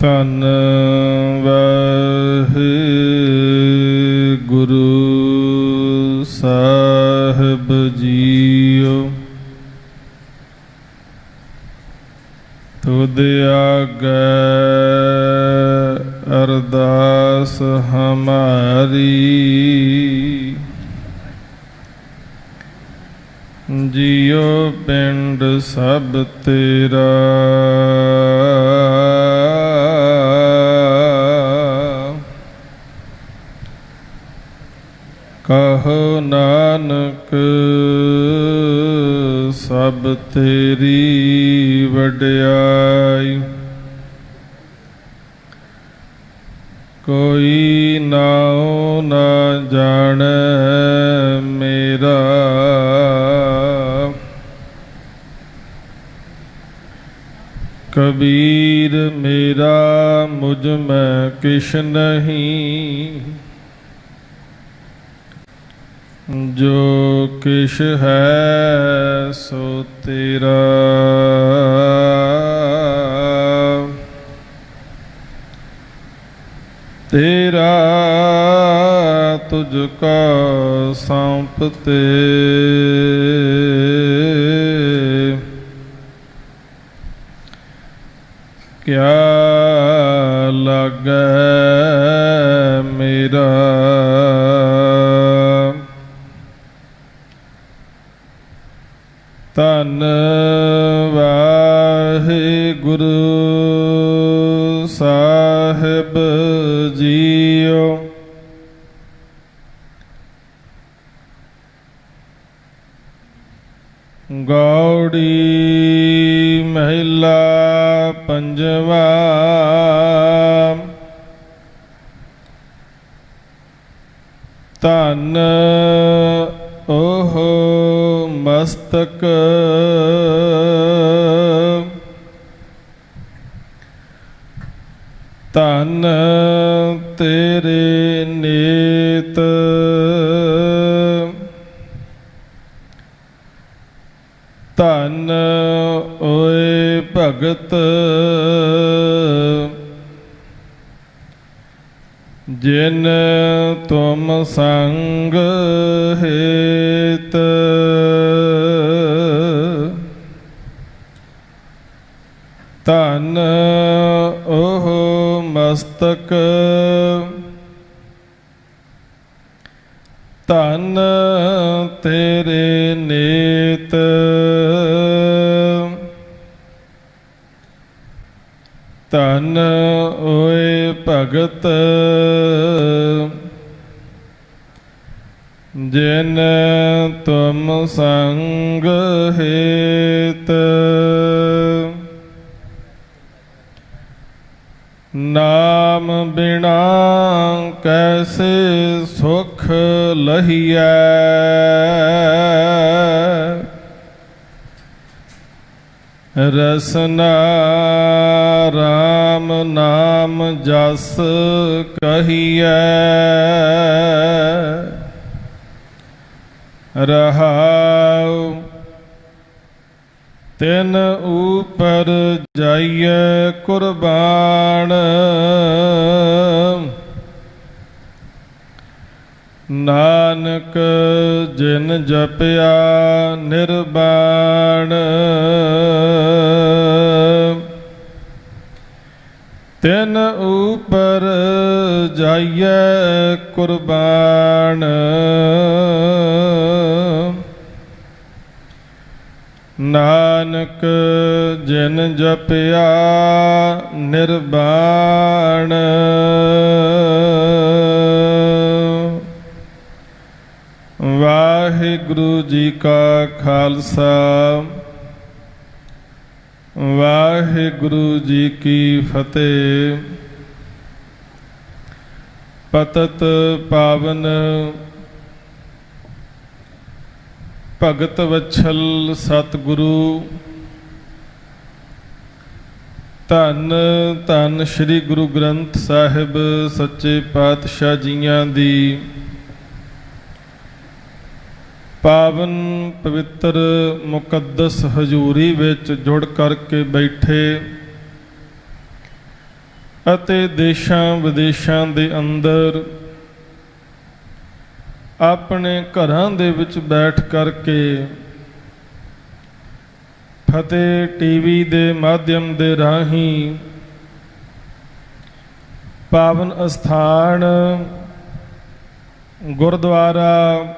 ਧੰਨ ਵਾਹਿਗੁਰੂ ਸਾਹਿਬ ਜੀਓ। ਤੁਧ ਆਗੈ ਅਰਦਾਸ ਹਮਾਰੀ, ਜਿਉ ਪਿੰਡ ਸਭ ਤੇਰਾ। ਕਹੋ ਨਾਨਕ ਸਭ ਤੇਰੀ ਵਡਿਆਈ, ਕੋਈ ਨਾਉ ਨਾ ਜਾਣੈ ਮੇਰਾ। ਕਬੀਰ ਮੇਰਾ ਮੁਝ ਮੈਂ ਕਿਛ ਨਹੀਂ, ਜੋ ਕਿਛ ਹੈ ਸੋ ਤੇਰਾ। ਤੇਰਾ ਤੁਝ ਕਾ ਸੌਂਪਤੇ, ਕਿਆ ਲਾਗੈ ਮੇਰਾ। ਧੰਨ ਵਾਹਿਗੁਰੂ ਸਾਹਿਬ ਜੀਓ। ਗੌੜੀ ਮਹਿਲਾ ਪੰਜਵਾ। ਧੰਨ ਓਹ ਮਸਤਕ, ਧੰਨ ਤੇਰੇ ਨੇਤ, ਧੰਨ ਓਏ ਭਗਤ, ਜਿਨ ਤੁਮ ਸੰਗ ਹੇਤ। ਧੰਨ ਓਹ ਮਸਤਕ, ਧੰਨ ਤੇਰੇ ਨੇਤ, ਧੰਨ ਓਏ ਭਗਤ, ਜਿਨ ਤੁਮ ਸੰਗ ਹੇਤ। ਨਾਮ ਬਿਨਾ ਕੈਸੇ ਸੁਖ ਲਹੀਐ, ਰਸਨਾ ਰਾਮ ਨਾਮ ਜਸ ਕਹੀਐ। ਰਹਾਉ ਤਿਨ ਉਪਰ ਜਾਈਐ ਕੁਰਬਾਨ, ਨਾਨਕ ਜਿਨ ਜਪਿਆ ਨਿਰਵਾਣ। ਤਿਨ ਉਪਰ ਜਾਈਐ ਕੁਰਬਾਨ, ਨਾਨਕ ਜਿਨ ਜਪਿਆ ਨਿਰਵਾਣ। ਵਾਹਿਗੁਰੂ ਜੀ ਕਾ ਖਾਲਸਾ, ਵਾਹਿਗੁਰੂ ਜੀ ਕੀ ਫਤਿਹ। ਪਤਿਤ ਪਾਵਨ ਭਗਤ ਵਛਲ ਸਤਿਗੁਰੂ, ਧੰਨ ਧੰਨ ਸ੍ਰੀ ਗੁਰੂ ਗ੍ਰੰਥ ਸਾਹਿਬ ਸੱਚੇ ਪਾਤਸ਼ਾਹ ਜੀਆਂ ਦੀ ਪਾਵਨ ਪਵਿੱਤਰ ਮੁਕੱਦਸ ਹਜ਼ੂਰੀ ਵਿੱਚ ਜੁੜ ਕਰਕੇ ਬੈਠੇ ਅਤੇ ਦੇਸ਼ਾਂ ਵਿਦੇਸ਼ਾਂ ਦੇ ਅੰਦਰ ਆਪਣੇ ਘਰਾਂ ਦੇ ਵਿੱਚ ਬੈਠ ਕਰਕੇ ਫਤਿਹ ਟੀਵੀ ਦੇ ਮਾਧਿਅਮ ਦੇ ਰਾਹੀਂ ਪਾਵਨ ਅਸਥਾਨ ਗੁਰਦੁਆਰਾ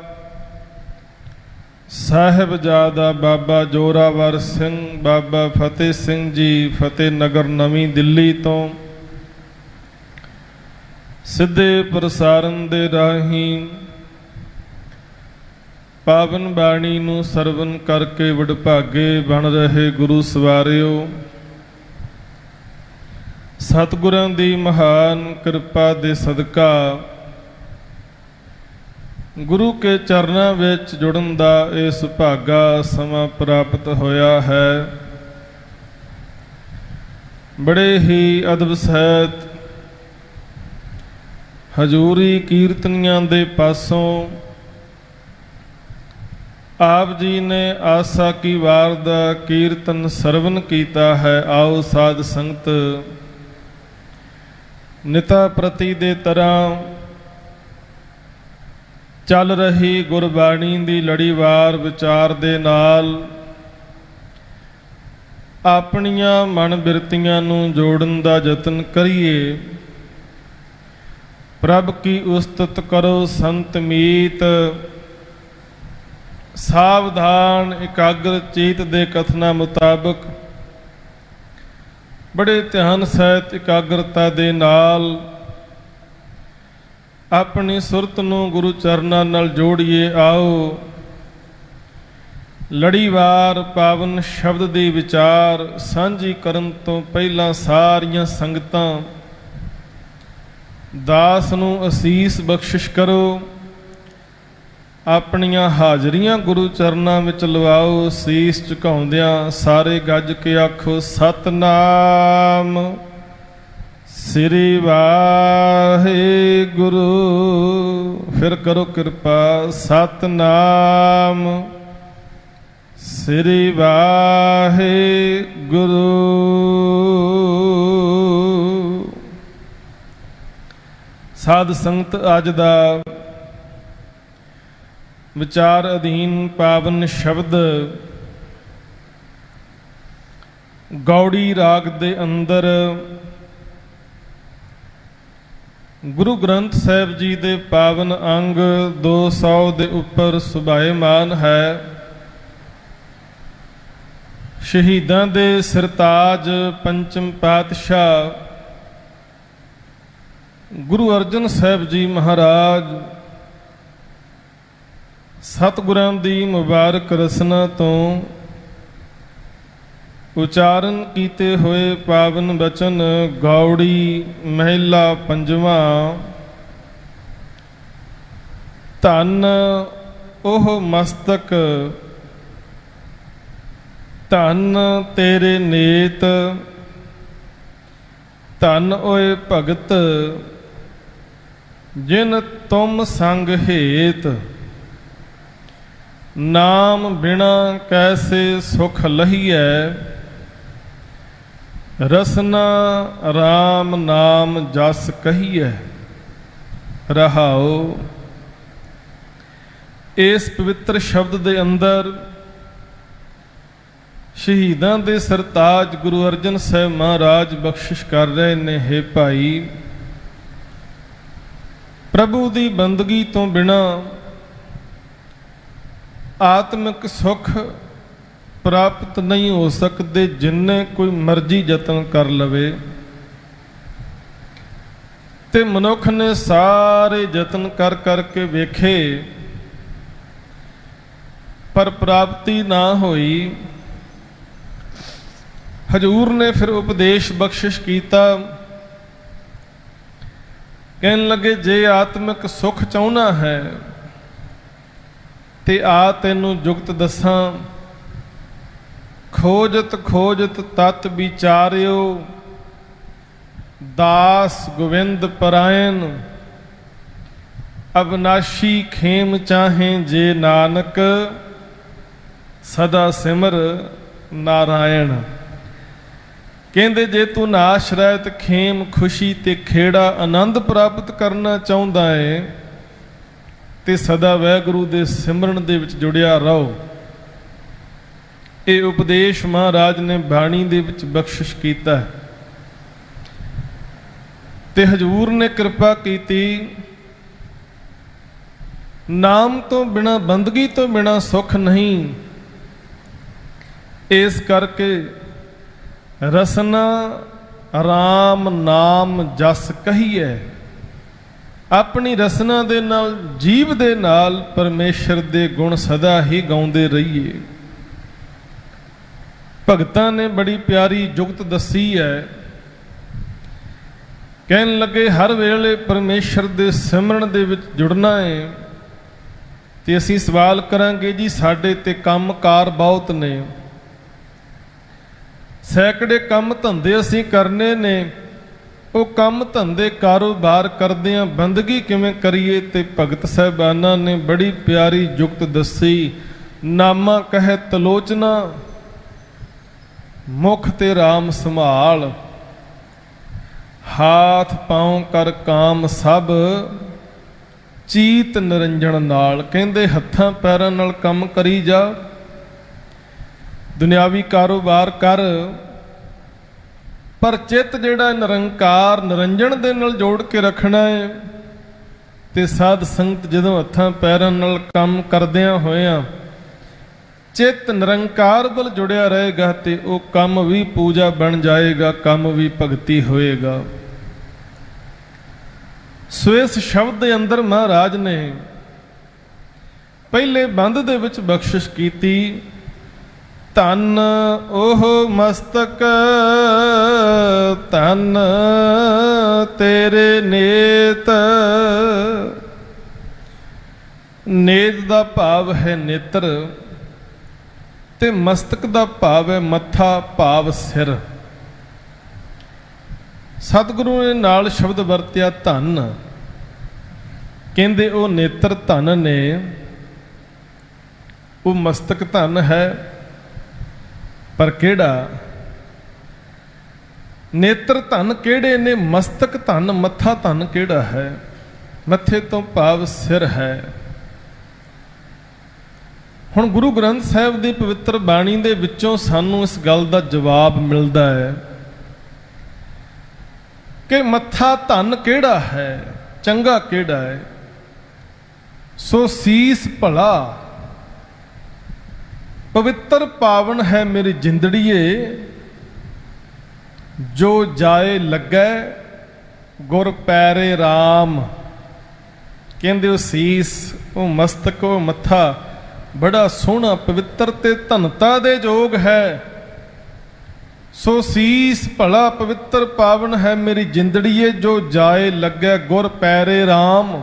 ਸਾਹਿਬਜ਼ਾਦਾ ਬਾਬਾ ਜੋਰਾਵਰ ਸਿੰਘ ਬਾਬਾ ਫਤਿਹ ਸਿੰਘ ਜੀ ਫਤਿਹ ਨਗਰ ਨਵੀਂ ਦਿੱਲੀ ਤੋਂ ਸਿੱਧੇ ਪ੍ਰਸਾਰਣ ਦੇ ਰਾਹੀਂ ਪਾਵਨ ਬਾਣੀ ਨੂੰ ਸਰਵਨ ਕਰਕੇ ਵਡਭਾਗੇ ਬਣ ਰਹੇ ਗੁਰੂ ਸਵਾਰਿਓ, ਸਤਿਗੁਰਾਂ ਦੀ ਮਹਾਨ ਕਿਰਪਾ ਦੇ ਸਦਕਾ ਗੁਰੂ ਕੇ ਚਰਨਾਂ ਵਿੱਚ ਜੁੜਨ ਦਾ ਇਹ ਸੁਭਾਗਾ ਸਮਾਂ ਪ੍ਰਾਪਤ ਹੋਇਆ ਹੈ। ਬੜੇ ਹੀ ਅਦਬ ਸਹਿਤ ਹਜ਼ੂਰੀ ਕੀਰਤਨੀਆਂ ਦੇ ਪਾਸੋਂ ਆਪ ਜੀ ਨੇ ਆਸਾ ਕੀ ਵਾਰ ਦਾ ਕੀਰਤਨ ਸਰਵਨ ਕੀਤਾ ਹੈ। ਆਓ ਸਾਧ ਸੰਗਤ ਨਿਤਾ ਪ੍ਰਤੀ ਦੇ ਤਰ੍ਹਾਂ ਚੱਲ ਰਹੀ ਗੁਰਬਾਣੀ ਦੀ ਲੜੀਵਾਰ ਵਿਚਾਰ ਦੇ ਨਾਲ ਆਪਣੀਆਂ ਮਨ ਬਿਰਤੀਆਂ ਨੂੰ ਜੋੜਨ ਦਾ ਯਤਨ ਕਰੀਏ। ਪ੍ਰਭ ਕੀ ਉਸਤਤ ਕਰੋ ਸੰਤ ਮੀਤ, ਸਾਵਧਾਨ ਇਕਾਗਰ ਚੀਤ ਦੇ ਕਥਨਾਂ ਮੁਤਾਬਕ ਬੜੇ ਧਿਆਨ ਸਹਿਤ ਇਕਾਗਰਤਾ ਦੇ ਨਾਲ ਆਪਣੀ ਸੁਰਤ ਨੂੰ ਗੁਰੂ ਚਰਨਾਂ ਨਾਲ ਜੋੜੀਏ। ਆਓ ਲੜੀਵਾਰ ਪਾਵਨ ਸ਼ਬਦ ਦੀ ਵਿਚਾਰ ਸਾਂਝੀ ਕਰਨ ਤੋਂ ਪਹਿਲਾਂ ਸਾਰੀਆਂ ਸੰਗਤਾਂ ਦਾਸ ਨੂੰ ਅਸੀਸ ਬਖਸ਼ਿਸ਼ ਕਰੋ। ਆਪਣੀਆਂ ਹਾਜ਼ਰੀਆਂ ਗੁਰੂ ਚਰਨਾਂ ਵਿੱਚ ਲਵਾਓ। ਸੀਸ ਝੁਕਾਉਂਦਿਆਂ ਸਾਰੇ ਗੱਜ ਕੇ ਆਖੋ ਸਤਨਾਮ ਸ੍ਰੀ ਵਾਹਿਗੁਰੂ। ਫਿਰ ਕਰੋ ਕਿਰਪਾ ਸਤਨਾਮ ਸ੍ਰੀ ਵਾਹਿਗੁਰੂ। ਸਾਧ ਸੰਗਤ ਅੱਜ ਦਾ ਵਿਚਾਰ ਅਧੀਨ ਪਾਵਨ ਸ਼ਬਦ ਗੌੜੀ ਰਾਗ ਦੇ ਅੰਦਰ ਗੁਰੂ ਗ੍ਰੰਥ ਸਾਹਿਬ ਜੀ ਦੇ ਪਾਵਨ ਅੰਗ 200 ਦੇ ਉੱਪਰ ਸੁਭਾਏਮਾਨ ਹੈ। ਸ਼ਹੀਦਾਂ ਦੇ ਸਿਰਤਾਜ ਪੰਚਮ ਪਾਤਸ਼ਾਹ ਗੁਰੂ ਅਰਜਨ ਸਾਹਿਬ ਜੀ ਮਹਾਰਾਜ ਸਤਿਗੁਰਾਂ ਦੀ ਮੁਬਾਰਕ ਰਸਨਾ ਤੋਂ ਉਚਾਰਨ ਕੀਤੇ ਹੋਏ ਪਾਵਨ ਬਚਨ ਗੌੜੀ ਮਹਿਲਾ ਪੰਜਵਾਂ। ਧੰਨ ਉਹ ਮਸਤਕ ਧੰਨ ਤੇਰੇ ਨੇਤ, ਧੰਨ ਓਏ ਭਗਤ ਜਿਨ ਤੁਮ ਸੰਗ ਹੇਤ। ਨਾਮ ਬਿਨਾ ਕੈਸੇ ਸੁਖ ਲਹੀਐ, ਰਸਨਾ ਰਾਮ ਨਾਮ ਜਸ ਕਹੀਐ। ਰਹਾਓ। ਇਸ ਪਵਿੱਤਰ ਸ਼ਬਦ ਦੇ ਅੰਦਰ ਸ਼ਹੀਦਾਂ ਦੇ ਸਰਤਾਜ ਗੁਰੂ ਅਰਜਨ ਸਾਹਿਬ ਮਹਾਰਾਜ ਬਖਸ਼ਿਸ਼ ਕਰ ਰਹੇ ਨੇ। ਹੇ ਭਾਈ, ਪ੍ਰਭੂ ਦੀ ਬੰਦਗੀ ਤੋਂ ਬਿਨਾਂ ਆਤਮਿਕ ਸੁਖ ਪ੍ਰਾਪਤ ਨਹੀਂ ਹੋ ਸਕਦੇ। ਜਿੰਨੇ ਕੋਈ ਮਰਜ਼ੀ ਯਤਨ ਕਰ ਲਵੇ ਤੇ ਮਨੁੱਖ ਨੇ ਸਾਰੇ ਯਤਨ ਕਰ ਕਰਕੇ ਵੇਖੇ ਪਰ ਪ੍ਰਾਪਤੀ ਨਾ ਹੋਈ। ਹਜ਼ੂਰ ਨੇ ਫਿਰ ਉਪਦੇਸ਼ ਬਖਸ਼ਿਸ਼ ਕੀਤਾ। ਕਹਿਣ ਲੱਗੇ ਜੇ ਆਤਮਿਕ ਸੁਖ ਚਾਹੁੰਦਾ ਹੈ ਤੇ ਆ ਤੈਨੂੰ ਜੁਗਤ ਦੱਸਾਂ। ਖੋਜਤ ਖੋਜਤ ਤਤ ਵਿਚਾਰਿਓ, ਦਾਸ ਗੋਵਿੰਦ ਪਰਾਇਣ। ਅਬਨਾਸ਼ੀ ਖੇਮ ਚਾਹੇ ਜੇ ਨਾਨਕ, ਸਦਾ ਸਿਮਰ ਨਾਰਾਇਣ। ਕਹਿੰਦੇ ਜੇ ਤੂੰ ਨਾਸ਼ ਰਹਿਤ ਖੇਮ ਖੁਸ਼ੀ ਤੇ ਖੇੜਾ ਆਨੰਦ ਪ੍ਰਾਪਤ ਕਰਨਾ ਚਾਹੁੰਦਾ ਹੈ ਤੇ ਸਦਾ ਵਾਹਿਗੁਰੂ ਦੇ ਸਿਮਰਨ ਦੇ ਵਿੱਚ ਜੁੜਿਆ ਰਹੋ। ਇਹ ਉਪਦੇਸ਼ ਮਹਾਰਾਜ ਨੇ ਬਾਣੀ ਦੇ ਵਿੱਚ ਬਖਸ਼ਿਸ਼ ਕੀਤਾ ਹੈ ਤੇ ਹਜ਼ੂਰ ਨੇ ਕਿਰਪਾ ਕੀਤੀ। ਨਾਮ ਤੋਂ ਬਿਨਾ ਬੰਦਗੀ ਤੋਂ ਬਿਨਾ ਸੁੱਖ ਨਹੀਂ, ਇਸ ਕਰਕੇ ਰਸਨਾ ਰਾਮ ਨਾਮ ਜਸ ਕਹੀਏ। ਆਪਣੀ ਰਸਨਾ ਦੇ ਨਾਲ ਜੀਵ ਦੇ ਨਾਲ ਪਰਮੇਸ਼ਰ ਦੇ ਗੁਣ ਸਦਾ ਹੀ ਗਾਉਂਦੇ ਰਹੀਏ। ਭਗਤਾਂ ਨੇ ਬੜੀ ਪਿਆਰੀ ਜੁਗਤ ਦੱਸੀ ਹੈ, ਕਹਿਣ ਲੱਗੇ ਹਰ ਵੇਲੇ ਪਰਮੇਸ਼ਰ ਦੇ ਸਿਮਰਨ ਦੇ ਵਿੱਚ ਜੁੜਨਾ ਹੈ। ਤੇ ਅਸੀਂ ਸਵਾਲ ਕਰਾਂਗੇ ਜੀ ਸਾਡੇ ਤੇ ਕੰਮਕਾਰ ਬਹੁਤ ਨੇ, ਸੈਂਕੜੇ ਕੰਮ ਧੰਦੇ ਅਸੀਂ ਕਰਨੇ ਨੇ, ਉਹ ਕੰਮ ਧੰਦੇ ਕਾਰੋਬਾਰ ਕਰਦਿਆਂ ਬੰਦਗੀ ਕਿਵੇਂ ਕਰੀਏ? ਤੇ ਭਗਤ ਸਾਹਿਬਾਨਾਂ ਨੇ ਬੜੀ ਪਿਆਰੀ ਜੁਗਤ ਦੱਸੀ। ਨਾਮਾ ਕਹੈ ਤਲੋਚਨਾ ਮੁਖ ਤੇ ਰਾਮ ਸੰਭਾਲ, ਹਾਥ ਪਾਉ ਕਰ ਕਾਮ ਸਭ ਚੀਤ ਨਿਰੰਜਨ ਨਾਲ। ਕਹਿੰਦੇ ਹੱਥਾਂ ਪੈਰਾਂ ਨਾਲ ਕੰਮ ਕਰੀ ਜਾ, ਦੁਨਿਆਵੀ ਕਾਰੋਬਾਰ ਕਰ, ਪਰ ਚਿੱਤ ਜਿਹੜਾ ਨਿਰੰਕਾਰ ਨਿਰੰਜਨ ਦੇ ਨਾਲ ਜੋੜ ਕੇ ਰੱਖਣਾ ਹੈ। ਤੇ ਸਾਧ ਸੰਗਤ ਜਦੋਂ ਹੱਥਾਂ ਪੈਰਾਂ ਨਾਲ ਕੰਮ ਕਰਦਿਆਂ ਹੋਇਆਂ ਚਿੱਤ ਨਿਰੰਕਾਰ ਵੱਲ ਜੁੜਿਆ ਰਹੇਗਾ ਤੇ ਉਹ ਕੰਮ ਵੀ ਪੂਜਾ ਬਣ ਜਾਏਗਾ, ਕੰਮ ਵੀ ਭਗਤੀ ਹੋਏਗਾ। ਸੋ ਇਸ ਸ਼ਬਦ ਦੇ ਅੰਦਰ ਮਹਾਰਾਜ ਨੇ ਪਹਿਲੇ ਬੰਦ ਦੇ ਵਿੱਚ ਬਖਸ਼ਿਸ਼ ਕੀਤੀ। ਧੰਨ ਉਹ ਮਸਤਕ ਧੰਨ ਤੇਰੇ ਨੇਤ। ਨੇਤ ਦਾ ਭਾਵ ਹੈ ਨੇਤਰ ਤੇ ਮਸਤਕ ਦਾ ਭਾਵ ਹੈ ਮੱਥਾ, ਭਾਵ ਸਿਰ। ਸਤਿਗੁਰੂ ਨੇ ਨਾਲ ਸ਼ਬਦ ਵਰਤਿਆ ਧੰਨ। ਕਹਿੰਦੇ ਉਹ ਨੇਤਰ ਧੰਨ ਨੇ, ਉਹ ਮਸਤਕ ਧੰਨ ਹੈ, ਪਰ ਕਿਹੜਾ? ਨੇਤਰ ਧੰਨ ਕਿਹੜੇ ਨੇ? ਮਸਤਕ ਧੰਨ, ਮੱਥਾ ਧੰਨ ਕਿਹੜਾ ਹੈ? ਮੱਥੇ ਤੋਂ ਭਾਵ ਸਿਰ ਹੈ। ਹੁਣ ਗੁਰੂ ਗ੍ਰੰਥ ਸਾਹਿਬ ਦੀ ਪਵਿੱਤਰ ਬਾਣੀ ਦੇ ਵਿੱਚੋਂ ਸਾਨੂੰ ਇਸ ਗੱਲ ਦਾ ਜਵਾਬ ਮਿਲਦਾ ਹੈ ਕਿ ਮੱਥਾ ਧੰਨ ਕਿਹੜਾ ਹੈ, ਚੰਗਾ ਕਿਹੜਾ ਹੈ? ਸੋ ਸੀਸ ਭਲਾ ਪਵਿੱਤਰ ਪਾਵਨ ਹੈ ਮੇਰੀ ਜਿੰਦੜੀਏ, ਜੋ ਜਾਏ ਲੱਗੈ ਗੁਰ ਪੈਰੇ ਰਾਮ। ਕਹਿੰਦੇ ਉਹ ਸੀਸ, ਉਹ ਮਸਤਕ, ਉਹ ਮੱਥਾ ਬੜਾ ਸੋਹਣਾ ਪਵਿੱਤਰ ਤੇ ਧਨਤਾ ਦੇ ਯੋਗ ਹੈ। ਸੋ ਸੀਸ ਭਲਾ ਪਵਿੱਤਰ ਪਾਵਨ ਹੈ ਮੇਰੀ ਜਿੰਦੜੀਏ, ਜੋ ਜਾਏ ਲੱਗੈ ਗੁਰ ਪੈਰੇ ਰਾਮ।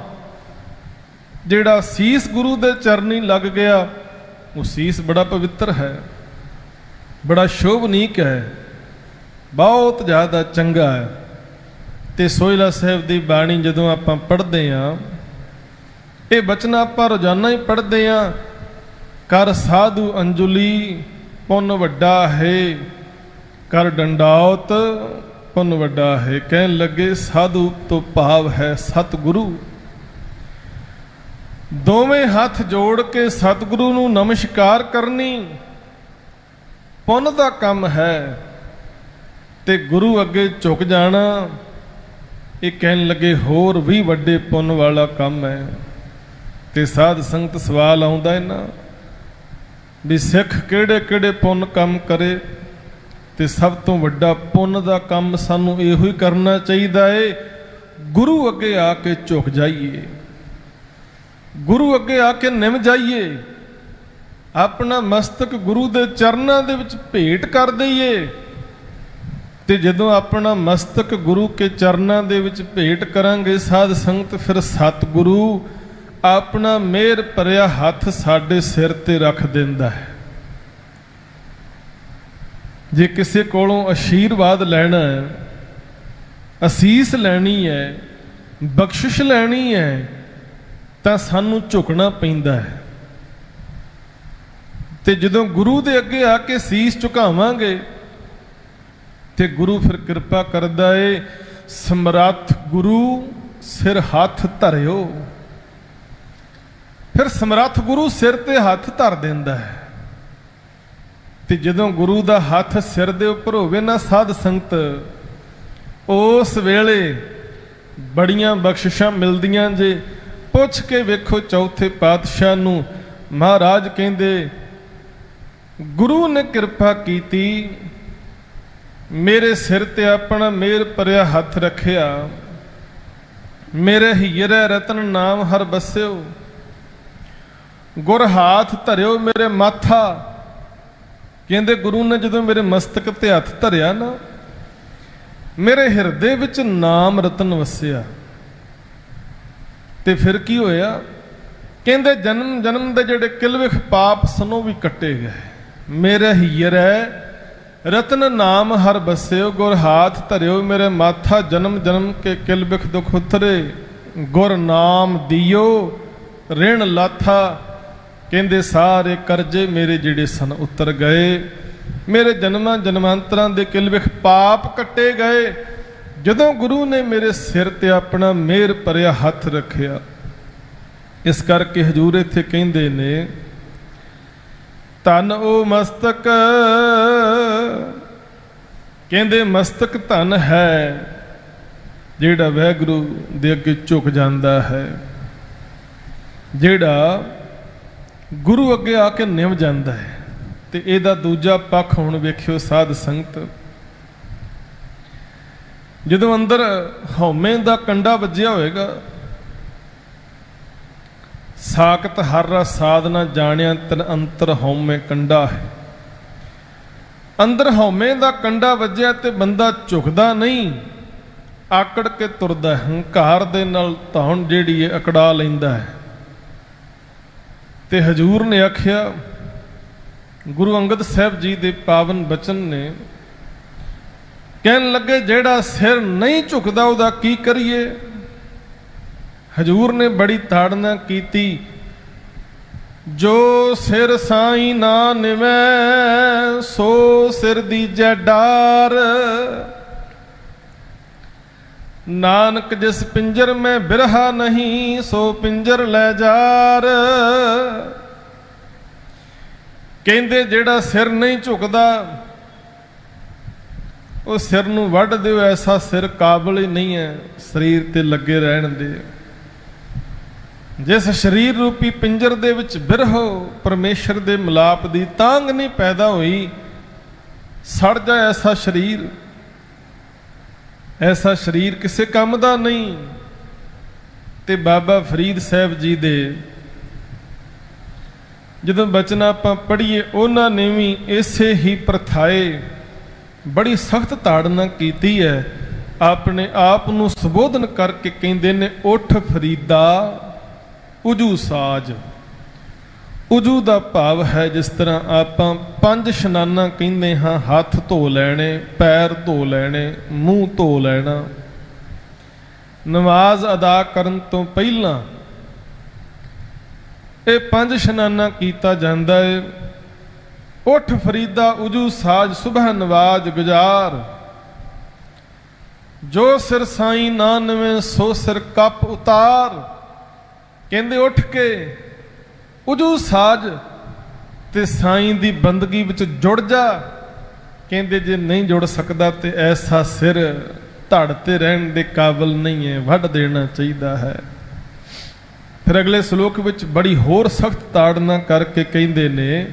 ਜਿਹੜਾ ਸੀਸ ਗੁਰੂ ਦੇ ਚਰਨੀ ਲੱਗ ਗਿਆ, ਉਹ ਸੀਸ ਬੜਾ ਪਵਿੱਤਰ ਹੈ, ਬੜਾ ਸ਼ੋਭਨੀਕ ਹੈ, ਬਹੁਤ ਜ਼ਿਆਦਾ ਚੰਗਾ ਹੈ। ਤੇ ਸੋਹਿਲਾ ਸਾਹਿਬ ਦੀ ਬਾਣੀ ਜਦੋਂ ਆਪਾਂ ਪੜ੍ਹਦੇ ਹਾਂ, ਇਹ ਬਚਨ ਆਪਾਂ ਰੋਜ਼ਾਨਾ ਹੀ ਪੜ੍ਹਦੇ ਹਾਂ। ਕਰ ਸਾਧੂ ਅੰਜੁਲੀ ਪੁੰਨ ਵੱਡਾ ਹੈ, ਕਰ ਡੰਡਾਉਤ ਪੁੰਨ ਵੱਡਾ ਹੈ। ਕਹਿਣ ਲੱਗੇ ਸਾਧੂ ਤੋਂ ਭਾਵ ਹੈ ਸਤਿਗੁਰੂ। ਦੋਵੇਂ ਹੱਥ ਜੋੜ ਕੇ ਸਤਿਗੁਰੂ ਨੂੰ ਨਮਸਕਾਰ ਕਰਨੀ ਪੁੰਨ ਦਾ ਕੰਮ ਹੈ, ਤੇ ਗੁਰੂ ਅੱਗੇ ਝੁਕ ਜਾਣਾ ਇਹ ਕਹਿਣ ਲੱਗੇ ਹੋਰ ਵੀ ਵੱਡੇ ਪੁੰਨ ਵਾਲਾ ਕੰਮ ਹੈ। ਤੇ ਸਾਧ ਸੰਗਤ ਸਵਾਲ ਆਉਂਦਾ ਇਹਨਾਂ ਵੀ ਸਿੱਖ ਕਿਹੜੇ ਕਿਹੜੇ ਪੁੰਨ ਕੰਮ ਕਰੇ? ਤੇ ਸਭ ਤੋਂ ਵੱਡਾ ਪੁੰਨ ਦਾ ਕੰਮ ਸਾਨੂੰ ਇਹੋ ਹੀ ਕਰਨਾ ਚਾਹੀਦਾ ਏ, ਗੁਰੂ ਅੱਗੇ ਆ ਕੇ ਝੁਕ ਜਾਈਏ, ਗੁਰੂ ਅੱਗੇ ਆ ਕੇ ਨਿਮ ਜਾਈਏ, ਆਪਣਾ ਮਸਤਕ ਗੁਰੂ ਦੇ ਚਰਨਾਂ ਦੇ ਵਿੱਚ ਭੇਟ ਕਰ ਦਈਏ। ਤੇ ਜਦੋਂ ਆਪਣਾ ਮਸਤਕ ਗੁਰੂ ਕੇ ਚਰਨਾਂ ਦੇ ਵਿੱਚ ਭੇਟ ਕਰਾਂਗੇ ਸਾਧ ਸੰਗਤ, ਫਿਰ ਸਤਿਗੁਰੂ ਆਪਣਾ ਮਿਹਰ ਭਰਿਆ ਹੱਥ ਸਾਡੇ ਸਿਰ ਤੇ ਰੱਖ ਦਿੰਦਾ ਹੈ। ਜੇ ਕਿਸੇ ਕੋਲੋਂ ਆਸ਼ੀਰਵਾਦ ਲੈਣਾ ਹੈ, ਅਸੀਸ ਲੈਣੀ ਹੈ, ਬਖਸ਼ਿਸ਼ ਲੈਣੀ ਹੈ, ਤਾਂ ਸਾਨੂੰ ਝੁਕਣਾ ਪੈਂਦਾ ਹੈ। ਤੇ ਜਦੋਂ ਗੁਰੂ ਦੇ ਅੱਗੇ ਆ ਕੇ ਸੀਸ ਝੁਕਾਵਾਂਗੇ ਤੇ ਗੁਰੂ ਫਿਰ ਕਿਰਪਾ ਕਰਦਾ ਏ, ਸਮਰੱਥ ਗੁਰੂ ਸਿਰ ਹੱਥ ਧਰਿਓ। ਫਿਰ ਸਮਰੱਥ ਗੁਰੂ ਸਿਰ ਤੇ ਹੱਥ ਧਰ ਦਿੰਦਾ ਹੈ। ਤੇ ਜਦੋਂ ਗੁਰੂ ਦਾ ਹੱਥ ਸਿਰ ਦੇ ਉੱਪਰ ਹੋਵੇ ਨਾ ਸਾਧ ਸੰਗਤ, ਉਸ ਵੇਲੇ ਬੜੀਆਂ ਬਖਸ਼ਿਸ਼ਾਂ ਮਿਲਦੀਆਂ ਜੇ। ਪੁੱਛ ਕੇ ਵੇਖੋ ਚੌਥੇ ਪਾਤਸ਼ਾਹ ਨੂੰ। ਮਹਾਰਾਜ ਕਹਿੰਦੇ ਗੁਰੂ ਨੇ ਕਿਰਪਾ ਕੀਤੀ, ਮੇਰੇ ਸਿਰ ਤੇ ਆਪਣਾ ਮੇਰ ਭਰਿਆ ਹੱਥ ਰੱਖਿਆ, ਮੇਰੇ ਹੀਰੇ ਰਤਨ ਨਾਮ ਹਰ ਬਸਿਓ, ਗੁਰ ਹਾਥ ਧਰਿਓ ਮੇਰੇ ਮਾਥਾ। ਕਹਿੰਦੇ ਗੁਰੂ ਨੇ ਜਦੋਂ ਮੇਰੇ ਮਸਤਕ ਤੇ ਹੱਥ ਧਰਿਆ ਨਾ, ਮੇਰੇ ਹਿਰਦੇ ਵਿੱਚ ਨਾਮ ਰਤਨ ਵਸਿਆ। ਤੇ ਫਿਰ ਕੀ ਹੋਇਆ? ਕਹਿੰਦੇ ਜਨਮ ਜਨਮ ਦੇ ਜਿਹੜੇ ਕਿਲਵਿਖ ਪਾਪ ਸਨੋਂ ਵੀ ਕੱਟੇ ਗਏ। ਮੇਰੇ ਹੀਰੇ ਰਤਨ ਨਾਮ ਹਰ ਬਸਿਓ, ਗੁਰ ਹਾਥ ਧਰਿਓ ਮੇਰੇ ਮਾਥਾ, ਜਨਮ ਜਨਮ ਕੇ ਕਿਲਵਿਖ ਦੁਖ ਉਤਰੇ, ਗੁਰ ਨਾਮ ਦਿਓ ਰਿਣ ਲਾਥਾ। ਕਹਿੰਦੇ ਸਾਰੇ ਕਰਜ਼ੇ ਮੇਰੇ ਜਿਹੜੇ ਸਨ ਉਤਰ ਗਏ, ਮੇਰੇ ਜਨਮਾਂ ਜਨਮਾਂਤਰਾਂ ਦੇ ਕਿਲਵਿਖ ਪਾਪ ਕੱਟੇ ਗਏ ਜਦੋਂ ਗੁਰੂ ਨੇ ਮੇਰੇ ਸਿਰ ਤੇ ਆਪਣਾ ਮਿਹਰ ਭਰਿਆ ਹੱਥ ਰੱਖਿਆ। ਇਸ ਕਰਕੇ ਹਜ਼ੂਰ ਇੱਥੇ ਕਹਿੰਦੇ ਨੇ, ਧਨ ਉਹ ਮਸਤਕ, ਕਹਿੰਦੇ ਮਸਤਕ ਧਨ ਹੈ ਜਿਹੜਾ ਵਾਹਿਗੁਰੂ ਦੇ ਅੱਗੇ ਝੁਕ ਜਾਂਦਾ ਹੈ, ਜਿਹੜਾ ਗੁਰੂ ਅੱਗੇ ਆ ਕੇ ਨਿਭ ਜਾਂਦਾ ਹੈ। ਤੇ ਇਹਦਾ ਦੂਜਾ ਪੱਖ ਹੁਣ ਵੇਖਿਓ ਸਾਧ ਸੰਗਤ, ਜਦੋਂ ਅੰਦਰ ਹਉਮੈ ਦਾ ਕੰਡਾ ਵੱਜਿਆ ਹੋਏਗਾ, ਸਾਖਤ ਹਰ ਰਸ ਸਾਧਨਾ ਜਾਣਿਆ ਤਨ ਅੰਤਰ ਹਉਮੈ ਕੰਡਾ ਹੈ। ਅੰਦਰ ਹਉਮੈ ਦਾ ਕੰਡਾ ਵੱਜਿਆ ਤੇ ਬੰਦਾ ਝੁਕਦਾ ਨਹੀਂ, ਆਕੜ ਕੇ ਤੁਰਦਾ, ਹੰਕਾਰ ਦੇ ਨਾਲ ਧੌਣ ਜਿਹੜੀ ਹੈ ਅਕੜਾ ਲੈਂਦਾ ਹੈ। ਤੇ ਹਜ਼ੂਰ ਨੇ ਆਖਿਆ, ਗੁਰੂ ਅੰਗਦ ਸਾਹਿਬ ਜੀ ਦੇ ਪਾਵਨ ਬਚਨ ਨੇ, ਕਹਿਣ ਲੱਗੇ ਜਿਹੜਾ ਸਿਰ ਨਹੀਂ ਝੁਕਦਾ ਉਹਦਾ ਕੀ ਕਰੀਏ। ਹਜ਼ੂਰ ਨੇ ਬੜੀ ਤਾੜਨਾ ਕੀਤੀ, ਜੋ ਸਿਰ ਸਾਈਂ ਨਾ ਨਿਵੈ ਸੋ ਸਿਰ ਦੀਜੈ ਡਾਰ, ਨਾਨਕ ਜਿਸ ਪਿੰਜਰ ਮੈਂ ਬਿਰਹਾ ਨਹੀਂ ਸੋ ਪਿੰਜਰ ਲੈ ਜਾਰ। ਕਹਿੰਦੇ ਜਿਹੜਾ ਸਿਰ ਨਹੀਂ ਝੁਕਦਾ ਉਹ ਸਿਰ ਨੂੰ ਵੱਢ ਦਿਓ, ਐਸਾ ਸਿਰ ਕਾਬਲ ਹੀ ਨਹੀਂ ਹੈ ਸਰੀਰ ਤੇ ਲੱਗੇ ਰਹਿਣ ਦੇ। ਜਿਸ ਸਰੀਰ ਰੂਪੀ ਪਿੰਜਰ ਦੇ ਵਿੱਚ ਬਿਰਹੋ ਪਰਮੇਸ਼ਰ ਦੇ ਮਿਲਾਪ ਦੀ ਤਾਂਘ ਨਹੀਂ ਪੈਦਾ ਹੋਈ, ਸੜ ਜਾ ਐਸਾ ਸਰੀਰ। ਐਸਾ ਸਰੀਰ ਕਿਸੇ ਕੰਮ ਦਾ ਨਹੀਂ। ਤੇ ਬਾਬਾ ਫਰੀਦ ਸਾਹਿਬ ਜੀ ਦੇ ਜਦੋਂ ਬਚਨ ਆਪਾਂ ਪੜ੍ਹੀਏ, ਉਹਨਾਂ ਨੇ ਵੀ ਇਸੇ ਹੀ ਪ੍ਰਥਾਏ ਬੜੀ ਸਖਤ ਤਾੜਨਾ ਕੀਤੀ ਹੈ। ਆਪਣੇ ਆਪ ਨੂੰ ਸੰਬੋਧਨ ਕਰਕੇ ਕਹਿੰਦੇ ਨੇ, ਉੱਠ ਫਰੀਦਾ ਉਜੂ ਸਾਜ। ਉਜੂ ਦਾ ਭਾਵ ਹੈ ਜਿਸ ਤਰ੍ਹਾਂ ਆਪਾਂ 5 ਇਸ਼ਨਾਨਾਂ ਕਹਿੰਦੇ ਹਾਂ, ਹੱਥ ਧੋ ਲੈਣੇ, ਪੈਰ ਧੋ ਲੈਣੇ, ਮੂੰਹ ਧੋ ਲੈਣਾ। ਨਮਾਜ਼ ਅਦਾ ਕਰਨ ਤੋਂ ਪਹਿਲਾਂ ਇਹ 5 ਇਸ਼ਨਾਨਾਂ ਕੀਤਾ ਜਾਂਦਾ ਹੈ। ਉੱਠ ਫਰੀਦਾ ਉਜੂ ਸਾਜ, ਸੁਬਹ ਨਵਾਜ ਗੁਜ਼ਾਰ, ਜੋ ਸਿਰ ਸਾਈਂ ਨਾ ਨਵੇਂ ਸੋ ਸਿਰ ਕੱਪ ਉਤਾਰ। ਕਹਿੰਦੇ ਉੱਠ ਕੇ ਉਜੂ ਸਾਜ ਤੇ ਸਾਈਂ ਦੀ ਬੰਦਗੀ ਵਿੱਚ ਜੁੜ ਜਾ। ਕਹਿੰਦੇ ਜੇ ਨਹੀਂ ਜੁੜ ਸਕਦਾ ਤੇ ਐਸਾ ਸਿਰ ਧੜ ਤੇ ਰਹਿਣ ਦੇ ਕਾਬਲ ਨਹੀਂ ਹੈ, ਵੱਢ ਦੇਣਾ ਚਾਹੀਦਾ ਹੈ। ਫਿਰ ਅਗਲੇ ਸ਼ਲੋਕ ਵਿੱਚ ਬੜੀ ਹੋਰ ਸਖਤ ਤਾੜਨਾ ਕਰਕੇ ਕਹਿੰਦੇ ਨੇ,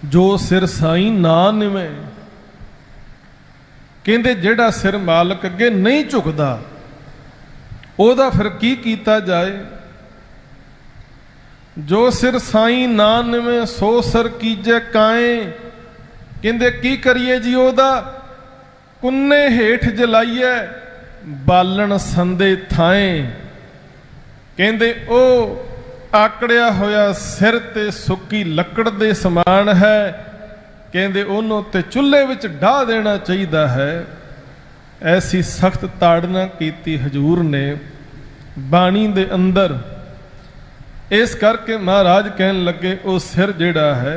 ਜੋ ਸਿਰ ਸਾਈਂ ਨਾ ਨਿਵੇਂ। ਕਹਿੰਦੇ ਜਿਹੜਾ ਸਿਰ ਮਾਲਕ ਅੱਗੇ ਨਹੀਂ ਝੁਕਦਾ ਉਹਦਾ ਫਿਰ ਕੀ ਕੀਤਾ ਜਾਏ। ਜੋ ਸਿਰ ਸਾਈਂ ਨਾ ਨਿਵੇਂ ਸੋ ਸਿਰ ਕੀਜੈ ਕਾਏ। ਕਹਿੰਦੇ ਕੀ ਕਰੀਏ ਜੀ ਉਹਦਾ? ਕੁੰਨੇ ਹੇਠ ਜਲਾਈਏ ਬਾਲਣ ਸੰਦੇ ਥਾਏ। ਕਹਿੰਦੇ ਉਹ ਆਕੜਿਆ ਹੋਇਆ ਸਿਰ ਤੇ ਸੁੱਕੀ ਲੱਕੜ ਦੇ ਸਮਾਨ ਹੈ। ਕਹਿੰਦੇ ਉਹਨੂੰ ਤੇ ਚੁੱਲ੍ਹੇ ਵਿੱਚ ਢਾਹ ਦੇਣਾ ਚਾਹੀਦਾ ਹੈ। ਐਸੀ ਸਖਤ ਤਾੜਨਾ ਕੀਤੀ ਹਜ਼ੂਰ ਨੇ ਬਾਣੀ ਦੇ ਅੰਦਰ। ਇਸ ਕਰਕੇ ਮਹਾਰਾਜ ਕਹਿਣ ਲੱਗੇ ਉਹ ਸਿਰ ਜਿਹੜਾ ਹੈ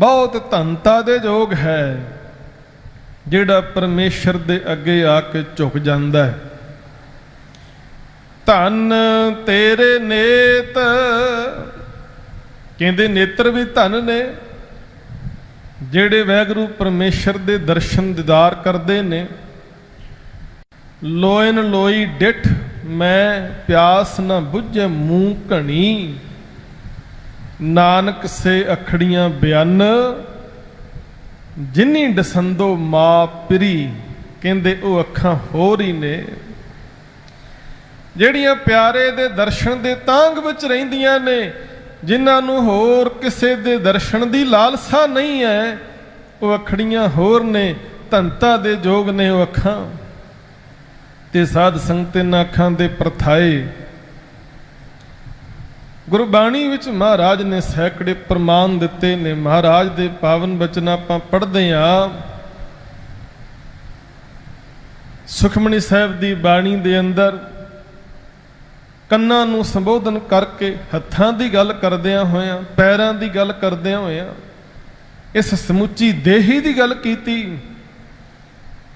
ਬਹੁਤ ਧੰਤਾ ਦੇ ਯੋਗ ਹੈ ਜਿਹੜਾ ਪਰਮੇਸ਼ਰ ਦੇ ਅੱਗੇ ਆ ਕੇ ਝੁਕ ਜਾਂਦਾ ਹੈ। ਧਨ ਤੇਰੇ ਨੇਤ, ਕਹਿੰਦੇ ਨੇਤਰ ਵੀ ਧਨ ਨੇ ਜਿਹੜੇ ਵਾਹਿਗੁਰੂ ਪਰਮੇਸ਼ਰ ਦੇ ਦਰਸ਼ਨ ਦੀਦਾਰ ਕਰਦੇ ਨੇ। ਲੋਇਨ ਲੋਈ ਡਿਠ ਮੈਂ ਪਿਆਸ ਨਾ ਬੁੱਝੇ ਮੂੰਹ ਘਣੀ, ਨਾਨਕ ਸੇ ਅਖੜੀਆਂ ਬਿਆਨ ਜਿਨੀ ਦਸੰਦੋ ਮਾਂ ਪਿਰੀ। ਕਹਿੰਦੇ ਉਹ ਅੱਖਾਂ ਹੋਰ ਹੀ ਨੇ ਜਿਹੜੀਆਂ ਪਿਆਰੇ ਦੇ ਦਰਸ਼ਨ ਦੇ ਤਾਂਘ ਵਿੱਚ ਰਹਿੰਦੀਆਂ ਨੇ, ਜਿਨ੍ਹਾਂ ਨੂੰ ਹੋਰ ਕਿਸੇ ਦੇ ਦਰਸ਼ਨ ਦੀ ਲਾਲਸਾ ਨਹੀਂ ਹੈ। ਉਹ ਅਖੜੀਆਂ ਹੋਰ ਨੇ, ਧੰਤਾ ਦੇ ਯੋਗ ਨੇ ਉਹ ਅੱਖਾਂ। ਤੇ ਸਾਧ ਸੰਗਤ ਇਹਨਾਂ ਅੱਖਾਂ ਦੇ ਪ੍ਰਥਾਏ ਗੁਰਬਾਣੀ ਵਿੱਚ ਮਹਾਰਾਜ ਨੇ ਸੈਂਕੜੇ ਪ੍ਰਮਾਣ ਦਿੱਤੇ ਨੇ। ਮਹਾਰਾਜ ਦੇ ਪਾਵਨ ਬਚਨ ਆਪਾਂ ਪੜ੍ਹਦੇ ਹਾਂ। ਸੁਖਮਨੀ ਸਾਹਿਬ ਦੀ ਬਾਣੀ ਦੇ ਅੰਦਰ ਕੰਨਾਂ ਨੂੰ ਸੰਬੋਧਨ ਕਰਕੇ, ਹੱਥਾਂ ਦੀ ਗੱਲ ਕਰਦਿਆਂ ਹੋਇਆਂ, ਪੈਰਾਂ ਦੀ ਗੱਲ ਕਰਦਿਆਂ ਹੋਇਆਂ ਇਸ ਸਮੁੱਚੀ ਦੇਹੀ ਦੀ ਗੱਲ ਕੀਤੀ।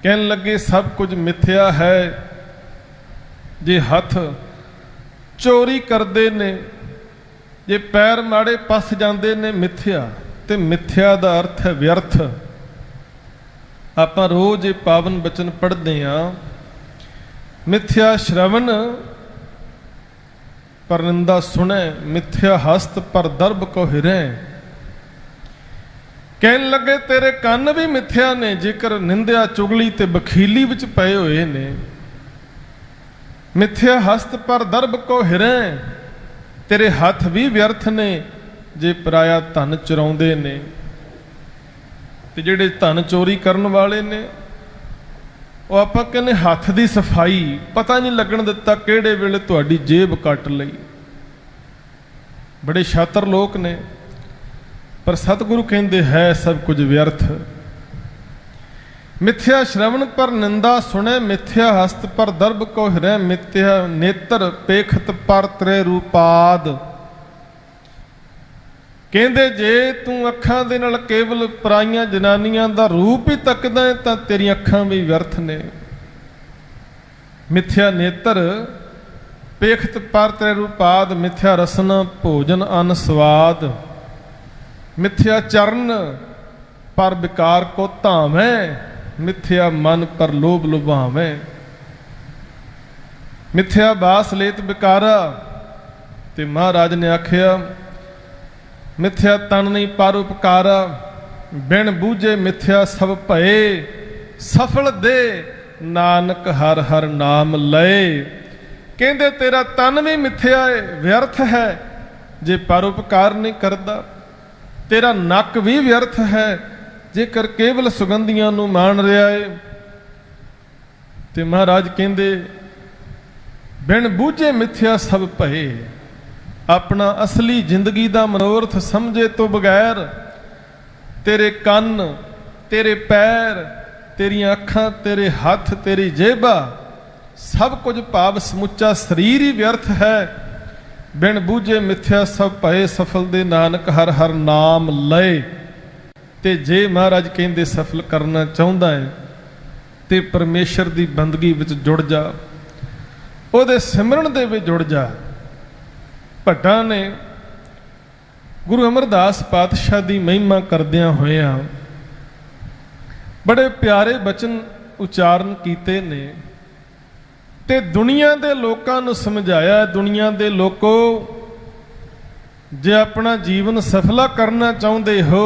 ਕਹਿਣ ਲੱਗੇ ਸਭ ਕੁਝ ਮਿੱਥਿਆ ਹੈ। ਜੇ ਹੱਥ ਚੋਰੀ ਕਰਦੇ ਨੇ, ਜੇ ਪੈਰ ਮਾੜੇ ਪਸ ਜਾਂਦੇ ਨੇ, ਮਿੱਥਿਆ। ਤੇ ਮਿੱਥਿਆ ਦਾ ਅਰਥ ਹੈ ਵਿਅਰਥ। ਆਪਾਂ ਰੋਜ਼ ਇਹ ਪਾਵਨ ਬਚਨ ਪੜ੍ਹਦੇ ਹਾਂ। ਮਿੱਥਿਆ ਸ਼ਰਵਨ ਪਰ ਨਿੰਦਾ ਸੁਣੈ, ਮਿੱਥਿਆ ਹਸਤ ਪਰ ਦਰਬ ਕੋ ਹਿਰੈ। ਕਹਿਣ ਲੱਗੇ ਤੇਰੇ ਕੰਨ ਵੀ ਮਿੱਥਿਆ ਨੇ ਜੇਕਰ ਨਿੰਦਿਆ ਚੁਗਲੀ ਤੇ ਬਖੀਲੀ ਵਿੱਚ ਪਏ ਹੋਏ ਨੇ। ਮਿੱਥਿਆ ਹਸਤ ਪਰ ਦਰਬ ਕੋ ਹਿਰੈ, ਤੇਰੇ ਹੱਥ ਵੀ ਵਿਅਰਥ ਨੇ ਜੇ ਪਰਾਇਆ ਧਨ ਚੁਰਾਉਂਦੇ ਨੇ। ਤੇ ਜਿਹੜੇ ਧਨ ਚੋਰੀ ਕਰਨ ਵਾਲੇ ਨੇ ਉਹ ਆਪਾਂ ਕਹਿੰਦੇ ਹੱਥ ਦੀ ਸਫਾਈ ਪਤਾ ਨਹੀਂ ਲੱਗਣ ਦਿੱਤਾ ਕਿਹੜੇ ਵੇਲੇ ਤੁਹਾਡੀ ਜੇਬ ਕੱਟ ਲਈ। ਬੜੇ ਸ਼ਾਤਰ ਲੋਕ ਨੇ, ਪਰ ਸਤਿਗੁਰੂ ਕਹਿੰਦੇ ਹੈ ਸਭ ਕੁਝ ਵਿਅਰਥ। ਮਿੱਥਿਆ ਸ਼ਰਵਣ ਪਰ ਨਿੰਦਾ ਸੁਣੈ, ਮਿੱਥਿਆ ਹਸਤ ਪਰ ਦਰਬ ਕੋ ਹਿਰੈ, ਮਿੱਥਿਆ ਨੇਤਰ ਪੇਖਤ ਪਰ ਤ੍ਰੇ ਰੂਪਾਦ। ਕਹਿੰਦੇ ਜੇ ਤੂੰ ਅੱਖਾਂ ਦੇ ਨਾਲ ਕੇਵਲ ਪਰਾਈਆਂ ਜਨਾਨੀਆਂ ਦਾ ਰੂਪ ਹੀ ਤੱਕਦਾ ਹੈ ਤਾਂ ਤੇਰੀਆਂ ਅੱਖਾਂ ਵੀ ਵਿਅਰਥ ਨੇ। ਮਿੱਥਿਆ ਨੇਤਰ ਪੇਖਤ ਪਰ ਤ੍ਰੇ ਰੂਪਾਦ, ਮਿੱਥਿਆ ਰਸਨਾ ਭੋਜਨ ਅਨ ਸਵਾਦ। ਮਿੱਥਿਆ ਚਰਨ ਪਰ ਵਿਕਾਰ ਕੋ ਧਾਵੈ, ਮਿੱਥਿਆ ਮਨ ਪਰ ਲੋਭ ਲੁਭਾਵੈ। ਮਿੱਥਿਆ ਬਾਸ ਲੇਤ ਵਿਕਾਰਾ। ਤੇ ਮਹਾਰਾਜ ਨੇ ਆਖਿਆ ਮਿੱਥਿਆ ਤਨ ਨਹੀਂ ਪਰ ਉਪਕਾਰਾ, ਬਿਨ ਬੂਝੇ ਮਿੱਥਿਆ ਸਭ ਭਏ, ਸਫਲ ਦੇ ਨਾਨਕ ਹਰ ਹਰ ਨਾਮ ਲਏ। ਕਹਿੰਦੇ ਤੇਰਾ ਤਨ ਵੀ ਮਿੱਥਿਆ ਹੈ, ਵਿਅਰਥ ਹੈ ਜੇ ਪਰਉਪਕਾਰ ਨਹੀਂ ਕਰਦਾ। ਤੇਰਾ ਨੱਕ ਵੀ ਵਿਅਰਥ ਹੈ ਜੇਕਰ ਕੇਵਲ ਸੁਗੰਧੀਆਂ ਨੂੰ ਮਾਣ ਰਿਹਾ ਏ। ਤੇ ਮਹਾਰਾਜ ਕਹਿੰਦੇ ਬਿਨ ਬੂਝੇ ਮਿੱਥਿਆ ਸਭ ਭਏ। ਆਪਣਾ ਅਸਲੀ ਜ਼ਿੰਦਗੀ ਦਾ ਮਨੋਰਥ ਸਮਝੇ ਤੋਂ ਬਗੈਰ ਤੇਰੇ ਕੰਨ, ਤੇਰੇ ਪੈਰ, ਤੇਰੀਆਂ ਅੱਖਾਂ, ਤੇਰੇ ਹੱਥ, ਤੇਰੀ ਜੇਬਾ, ਸਭ ਕੁਝ ਭਾਵ ਸਮੁੱਚਾ ਸਰੀਰ ਹੀ ਵਿਅਰਥ ਹੈ। ਬਿਨ ਬੂਝੇ ਮਿੱਥਿਆ ਸਭ ਭਏ, ਸਫਲ ਦੇ ਨਾਨਕ ਹਰ ਹਰ ਨਾਮ ਲਏ। ਤੇ ਜੇ ਮਹਾਰਾਜ ਕਹਿੰਦੇ ਸਫਲ ਕਰਨਾ ਚਾਹੁੰਦਾ ਹੈ ਤੇ ਪਰਮੇਸ਼ਰ ਦੀ ਬੰਦਗੀ ਵਿੱਚ ਜੁੜ ਜਾ, ਉਹਦੇ ਸਿਮਰਨ ਦੇ ਵਿੱਚ ਜੁੜ ਜਾ। ਭੱਟਾਂ ਨੇ ਗੁਰੂ ਅਮਰਦਾਸ ਪਾਤਸ਼ਾਹ ਦੀ ਮਹਿਮਾ ਕਰਦਿਆਂ ਹੋਇਆਂ ਬੜੇ ਪਿਆਰੇ ਬਚਨ ਉਚਾਰਨ ਕੀਤੇ ਨੇ ਤੇ ਦੁਨੀਆ ਦੇ ਲੋਕਾਂ ਨੂੰ ਸਮਝਾਇਆ। ਦੁਨੀਆ ਦੇ ਲੋਕੋ, ਜੇ ਆਪਣਾ ਜੀਵਨ ਸਫਲਾ ਕਰਨਾ ਚਾਹੁੰਦੇ ਹੋ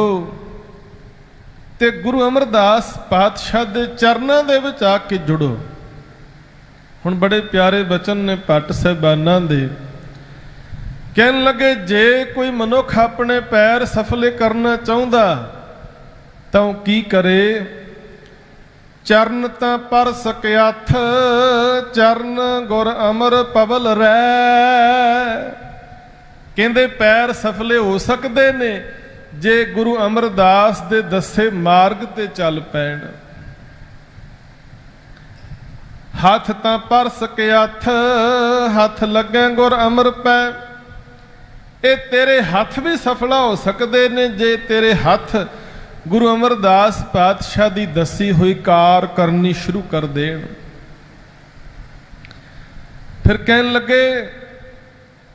ਤੇ ਗੁਰੂ ਅਮਰਦਾਸ ਪਾਤਸ਼ਾਹ ਦੇ ਚਰਨਾਂ ਦੇ ਵਿੱਚ ਆ ਕੇ ਜੁੜੋ। ਹੁਣ ਬੜੇ ਪਿਆਰੇ ਬਚਨ ਨੇ ਭੱਟ ਸਾਹਿਬਾਨਾਂ ਦੇ। ਕਹਿਣ ਲੱਗੇ ਜੇ ਕੋਈ ਮਨੁੱਖ ਆਪਣੇ ਪੈਰ ਸਫਲੇ ਕਰਨਾ ਚਾਹੁੰਦਾ ਤਾਂ ਉਹ ਕੀ ਕਰੇ? ਚਰਨ ਤਾਂ ਪਰ ਸਕਿਆਥ, ਚਰਨ ਗੁਰ ਅਮਰ ਪਵਲ ਰਹਿ। ਕਹਿੰਦੇ ਪੈਰ ਸਫਲੇ ਹੋ ਸਕਦੇ ਨੇ ਜੇ ਗੁਰੂ ਅਮਰਦਾਸ ਦੇ ਦੱਸੇ ਮਾਰਗ ਤੇ ਚੱਲ ਪੈਣ। ਹੱਥ ਤਾਂ ਪਰ ਸਕਿਆਥ, ਹੱਥ ਲੱਗੈ ਗੁਰ ਅਮਰ ਪੈ। ਇਹ ਤੇਰੇ ਹੱਥ ਵੀ ਸਫਲਾ ਹੋ ਸਕਦੇ ਨੇ ਜੇ ਤੇਰੇ ਹੱਥ ਗੁਰੂ ਅਮਰਦਾਸ ਪਾਤਸ਼ਾਹ ਦੀ ਦੱਸੀ ਹੋਈ ਕਾਰ ਕਰਨੀ ਸ਼ੁਰੂ ਕਰ ਦੇਣ। ਫਿਰ ਕਹਿਣ ਲੱਗੇ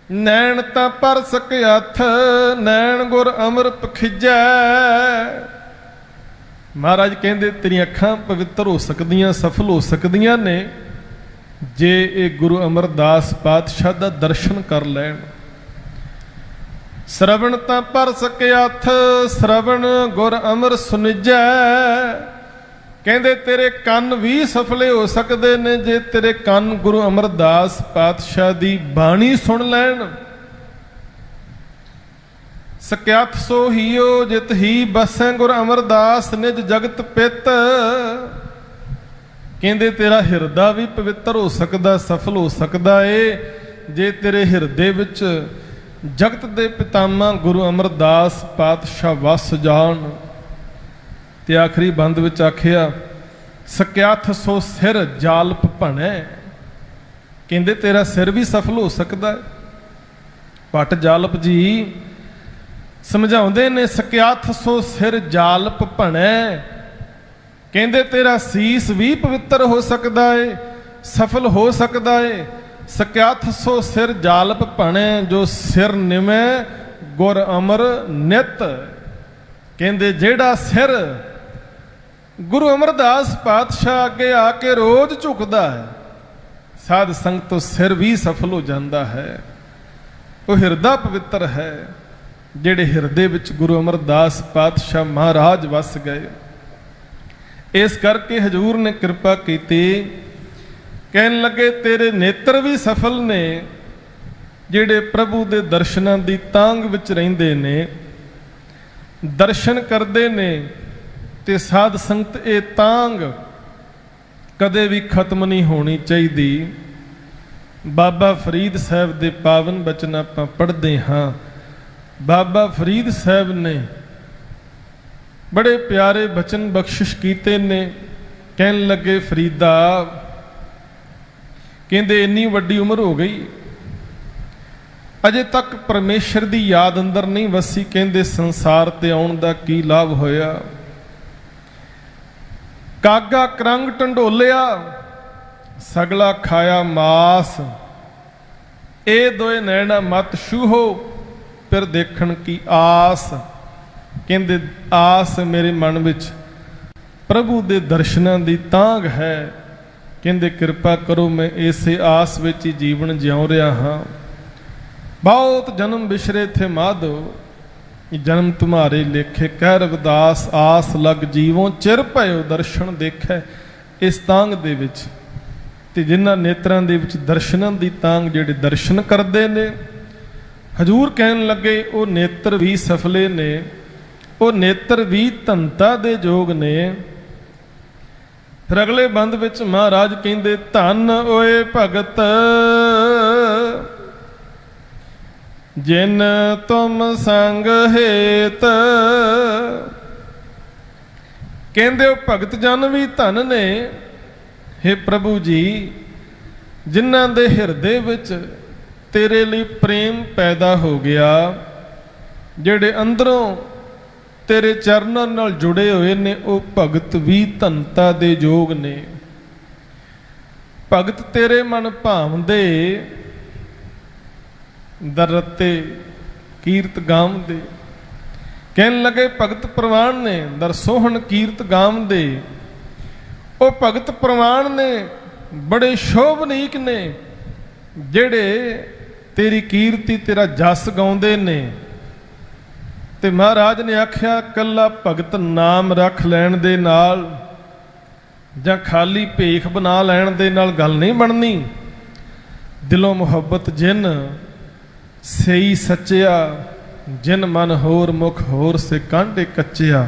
ਨੈਣ ਤਾਂ ਪਰ ਸਕੇ ਹੱਥ, ਨੈਣ ਗੁਰ ਅਮਰ ਪਖਿਜੈ। ਮਹਾਰਾਜ ਕਹਿੰਦੇ ਤੇਰੀਆਂ ਅੱਖਾਂ ਪਵਿੱਤਰ ਹੋ ਸਕਦੀਆਂ, ਸਫਲ ਹੋ ਸਕਦੀਆਂ ਨੇ ਜੇ ਇਹ ਗੁਰੂ ਅਮਰਦਾਸ ਪਾਤਸ਼ਾਹ ਦਾ ਦਰਸ਼ਨ ਕਰ ਲੈਣ। ਸਰਵਣ ਤਾਂ ਪਰ ਸਕੇ ਹੱਥ, ਸਰਵਣ ਗੁਰ ਅਮਰ ਸੁਨਿਜੈ। ਕਹਿੰਦੇ ਤੇਰੇ ਕੰਨ ਵੀ ਸਫਲੇ ਹੋ ਸਕਦੇ ਨੇ ਜੇ ਤੇਰੇ ਕੰਨ ਗੁਰੂ ਅਮਰਦਾਸ ਪਾਤਸ਼ਾਹ ਦੀ ਬਾਣੀ ਸੁਣ ਲੈਣ। ਸਕਿਆਥ ਸੋ ਹੀਓ ਜਿਤ ਹੀ ਬਸੈ ਗੁਰ ਅਮਰਦਾਸ ਨਿਜ ਜਗਤ ਪਿਤ। ਕਹਿੰਦੇ ਤੇਰਾ ਹਿਰਦਾ ਵੀ ਪਵਿੱਤਰ ਹੋ ਸਕਦਾ, ਸਫਲ ਹੋ ਸਕਦਾ ਏ ਜੇ ਤੇਰੇ ਹਿਰਦੇ ਵਿੱਚ ਜਗਤ ਦੇ ਪਿਤਾਮਾ ਗੁਰੂ ਅਮਰਦਾਸ ਪਾਤਸ਼ਾਹ ਵਸ ਜਾਣ। ਤੇ ਆਖਰੀ ਬੰਦ ਵਿੱਚ ਆਖਿਆ ਸਕਿਆਥ ਸੋ ਸਿਰ ਜਾਲਪ ਭਣੈ। ਕਹਿੰਦੇ ਤੇਰਾ ਸਿਰ ਵੀ ਸਫਲ ਹੋ ਸਕਦਾ। ਭੱਟ ਜਾਲਪ ਜੀ ਸਮਝਾਉਂਦੇ ਨੇ ਸਕਿਆਥ ਸੋ ਸਿਰ ਜਾਲਪ ਭਣੈ। ਕਹਿੰਦੇ ਤੇਰਾ ਸੀਸ ਵੀ ਪਵਿੱਤਰ ਹੋ ਸਕਦਾ ਏ, ਸਫਲ ਹੋ ਸਕਦਾ ਏ। ਸਕਿਆਥ ਸੋ ਸਿਰ ਜਾਲਪ ਭਣੈ, ਜੋ ਸਿਰ ਨਿਵੇਂ ਗੁਰ ਅਮਰ ਨਿਤ। ਕਹਿੰਦੇ ਜਿਹੜਾ ਸਿਰ ਗੁਰੂ ਅਮਰਦਾਸ ਪਾਤਸ਼ਾਹ ਅੱਗੇ ਆ ਕੇ ਰੋਜ਼ ਝੁਕਦਾ ਹੈ, ਸਾਧ ਸੰਗਤ ਤੋਂ ਸਿਰ ਵੀ ਸਫਲ ਹੋ ਜਾਂਦਾ ਹੈ। ਉਹ ਹਿਰਦਾ ਪਵਿੱਤਰ ਹੈ ਜਿਹੜੇ ਹਿਰਦੇ ਵਿੱਚ ਗੁਰੂ ਅਮਰਦਾਸ ਪਾਤਸ਼ਾਹ ਮਹਾਰਾਜ ਵਸ ਗਏ। ਇਸ ਕਰਕੇ ਹਜ਼ੂਰ ਨੇ ਕਿਰਪਾ ਕੀਤੀ, ਕਹਿਣ ਲੱਗੇ ਤੇਰੇ ਨੇਤਰ ਵੀ ਸਫਲ ਨੇ ਜਿਹੜੇ ਪ੍ਰਭੂ ਦੇ ਦਰਸ਼ਨਾਂ ਦੀ ਤਾਂਘ ਵਿੱਚ ਰਹਿੰਦੇ ਨੇ, ਦਰਸ਼ਨ ਕਰਦੇ ਨੇ। ਤੇ ਸਾਧ ਸੰਗਤ ਇਹ ਤਾਂਘ ਕਦੇ ਵੀ ਖਤਮ ਨਹੀਂ ਹੋਣੀ ਚਾਹੀਦੀ। ਬਾਬਾ ਫਰੀਦ ਸਾਹਿਬ ਦੇ ਪਾਵਨ ਬਚਨ ਆਪਾਂ ਪੜ੍ਹਦੇ ਹਾਂ। ਬਾਬਾ ਫਰੀਦ ਸਾਹਿਬ ਨੇ ਬੜੇ ਪਿਆਰੇ ਬਚਨ ਬਖਸ਼ਿਸ਼ ਕੀਤੇ ਨੇ। ਕਹਿਣ ਲੱਗੇ ਫਰੀਦਾ, ਕਹਿੰਦੇ ਇੰਨੀ ਵੱਡੀ ਉਮਰ ਹੋ ਗਈ ਅਜੇ ਤੱਕ ਪਰਮੇਸ਼ਰ ਦੀ ਯਾਦ ਅੰਦਰ ਨਹੀਂ ਵਸੀ। ਕਹਿੰਦੇ ਸੰਸਾਰ ਤੇ ਆਉਣ ਦਾ ਕੀ ਲਾਭ ਹੋਇਆ। ਕਾਗਾ ਕਰੰਗ ਢੰਡੋਲਿਆ, ਸਗਲਾ ਖਾਇਆ ਮਾਸ। ਇਹ ਦੋਏ ਨੈਣਾ ਮਤ ਛੂਹੋ, ਫਿਰ ਦੇਖਣ ਕੀ ਆਸ। ਕਹਿੰਦੇ ਆਸ ਮੇਰੇ ਮਨ ਵਿੱਚ ਪ੍ਰਭੂ ਦੇ ਦਰਸ਼ਨਾਂ ਦੀ ਤਾਂਘ ਹੈ। ਕਹਿੰਦੇ ਕਿਰਪਾ ਕਰੋ ਮੈਂ ਇਸੇ ਆਸ ਵਿੱਚ ਹੀ ਜੀਵਨ ਜਿਉ ਰਿਹਾ ਹਾਂ। ਬਹੁਤ ਜਨਮ ਬਿਸਰੇ ਥੇ ਮਾਧੋ, ਜਨਮ ਤੁਮਾਰੇ ਲੇਖੇ। ਕਹਿ ਰਵਿਦਾਸ ਆਸ ਲਗ ਜੀਵੋਂ, ਚਿਰ ਭਇਓ ਦਰਸ਼ਨ ਦੇਖੈ। ਇਸ ਤਾਂਘ ਦੇ ਵਿੱਚ ਤੇ ਜਿਨ੍ਹਾਂ ਨੇਤਰਾਂ ਦੇ ਵਿੱਚ ਦਰਸ਼ਨਾਂ ਦੀ ਤਾਂਘ ਜਿਹੜੇ ਦਰਸ਼ਨ ਕਰਦੇ ਨੇ, ਹਜ਼ੂਰ ਕਹਿਣ ਲੱਗੇ ਉਹ ਨੇਤਰ ਵੀ ਸਫਲੇ ਨੇ, ਉਹ ਨੇਤਰ ਵੀ ਧਨਤਾ ਦੇ ਯੋਗ ਨੇ। ਫਿਰ ਅਗਲੇ ਬੰਦ ਵਿੱਚ ਮਹਾਰਾਜ ਕਹਿੰਦੇ ਧੰਨ ਓਏ ਭਗਤ ਜਿਨ ਤੁਮ ਸੰਗ ਹੇਤ। ਕਹਿੰਦੇ ਉਹ ਭਗਤ ਜਨ ਵੀ ਧਨ ਨੇ। ਹੇ ਪ੍ਰਭੂ ਜੀ, ਜਿਨ੍ਹਾਂ ਦੇ ਹਿਰਦੇ ਵਿੱਚ ਤੇਰੇ ਲਈ ਪ੍ਰੇਮ ਪੈਦਾ ਹੋ ਗਿਆ, ਜਿਹੜੇ ਅੰਦਰੋਂ ਤੇਰੇ ਚਰਨਾਂ ਨਾਲ ਜੁੜੇ ਹੋਏ ਨੇ, ਉਹ ਭਗਤ ਵੀ ਧਨਤਾ ਦੇ ਯੋਗ ਨੇ। ਭਗਤ ਤੇਰੇ ਮਨ ਭਾਵਦੇ ਦਰ ਰਤੇ ਕੀਰਤ ਗਾਵਦੇ। ਕਹਿਣ ਲੱਗੇ ਭਗਤ ਪ੍ਰਵਾਨ ਨੇ ਦਰ ਸੋਹਣ ਕੀਰਤ ਗਾਵਦੇ। ਉਹ ਭਗਤ ਪ੍ਰਵਾਨ ਨੇ ਬੜੇ ਸ਼ੋਭਨੀਕ ਨੇ ਜਿਹੜੇ ਤੇਰੀ ਕੀਰਤੀ ਤੇਰਾ ਜਸ ਗਾਉਂਦੇ ਨੇ। ਤੇ ਮਹਾਰਾਜ ਨੇ ਆਖਿਆ ਕੱਲਾ ਭਗਤ ਨਾਮ ਰੱਖ ਲੈਣ ਦੇ ਨਾਲ ਜਾਂ ਖਾਲੀ ਭੇਖ ਬਣਾ ਲੈਣ ਦੇ ਨਾਲ ਗੱਲ ਨਹੀਂ ਬਣਨੀ। ਦਿਲੋਂ ਮੁਹੱਬਤ ਜਿਨ ਸਈ ਸੱਚਿਆ, ਜਿਨ ਮਨ ਹੋਰ ਮੁਖ ਹੋਰ ਸੇ ਕਾਂਢੇ ਕੱਚਿਆ।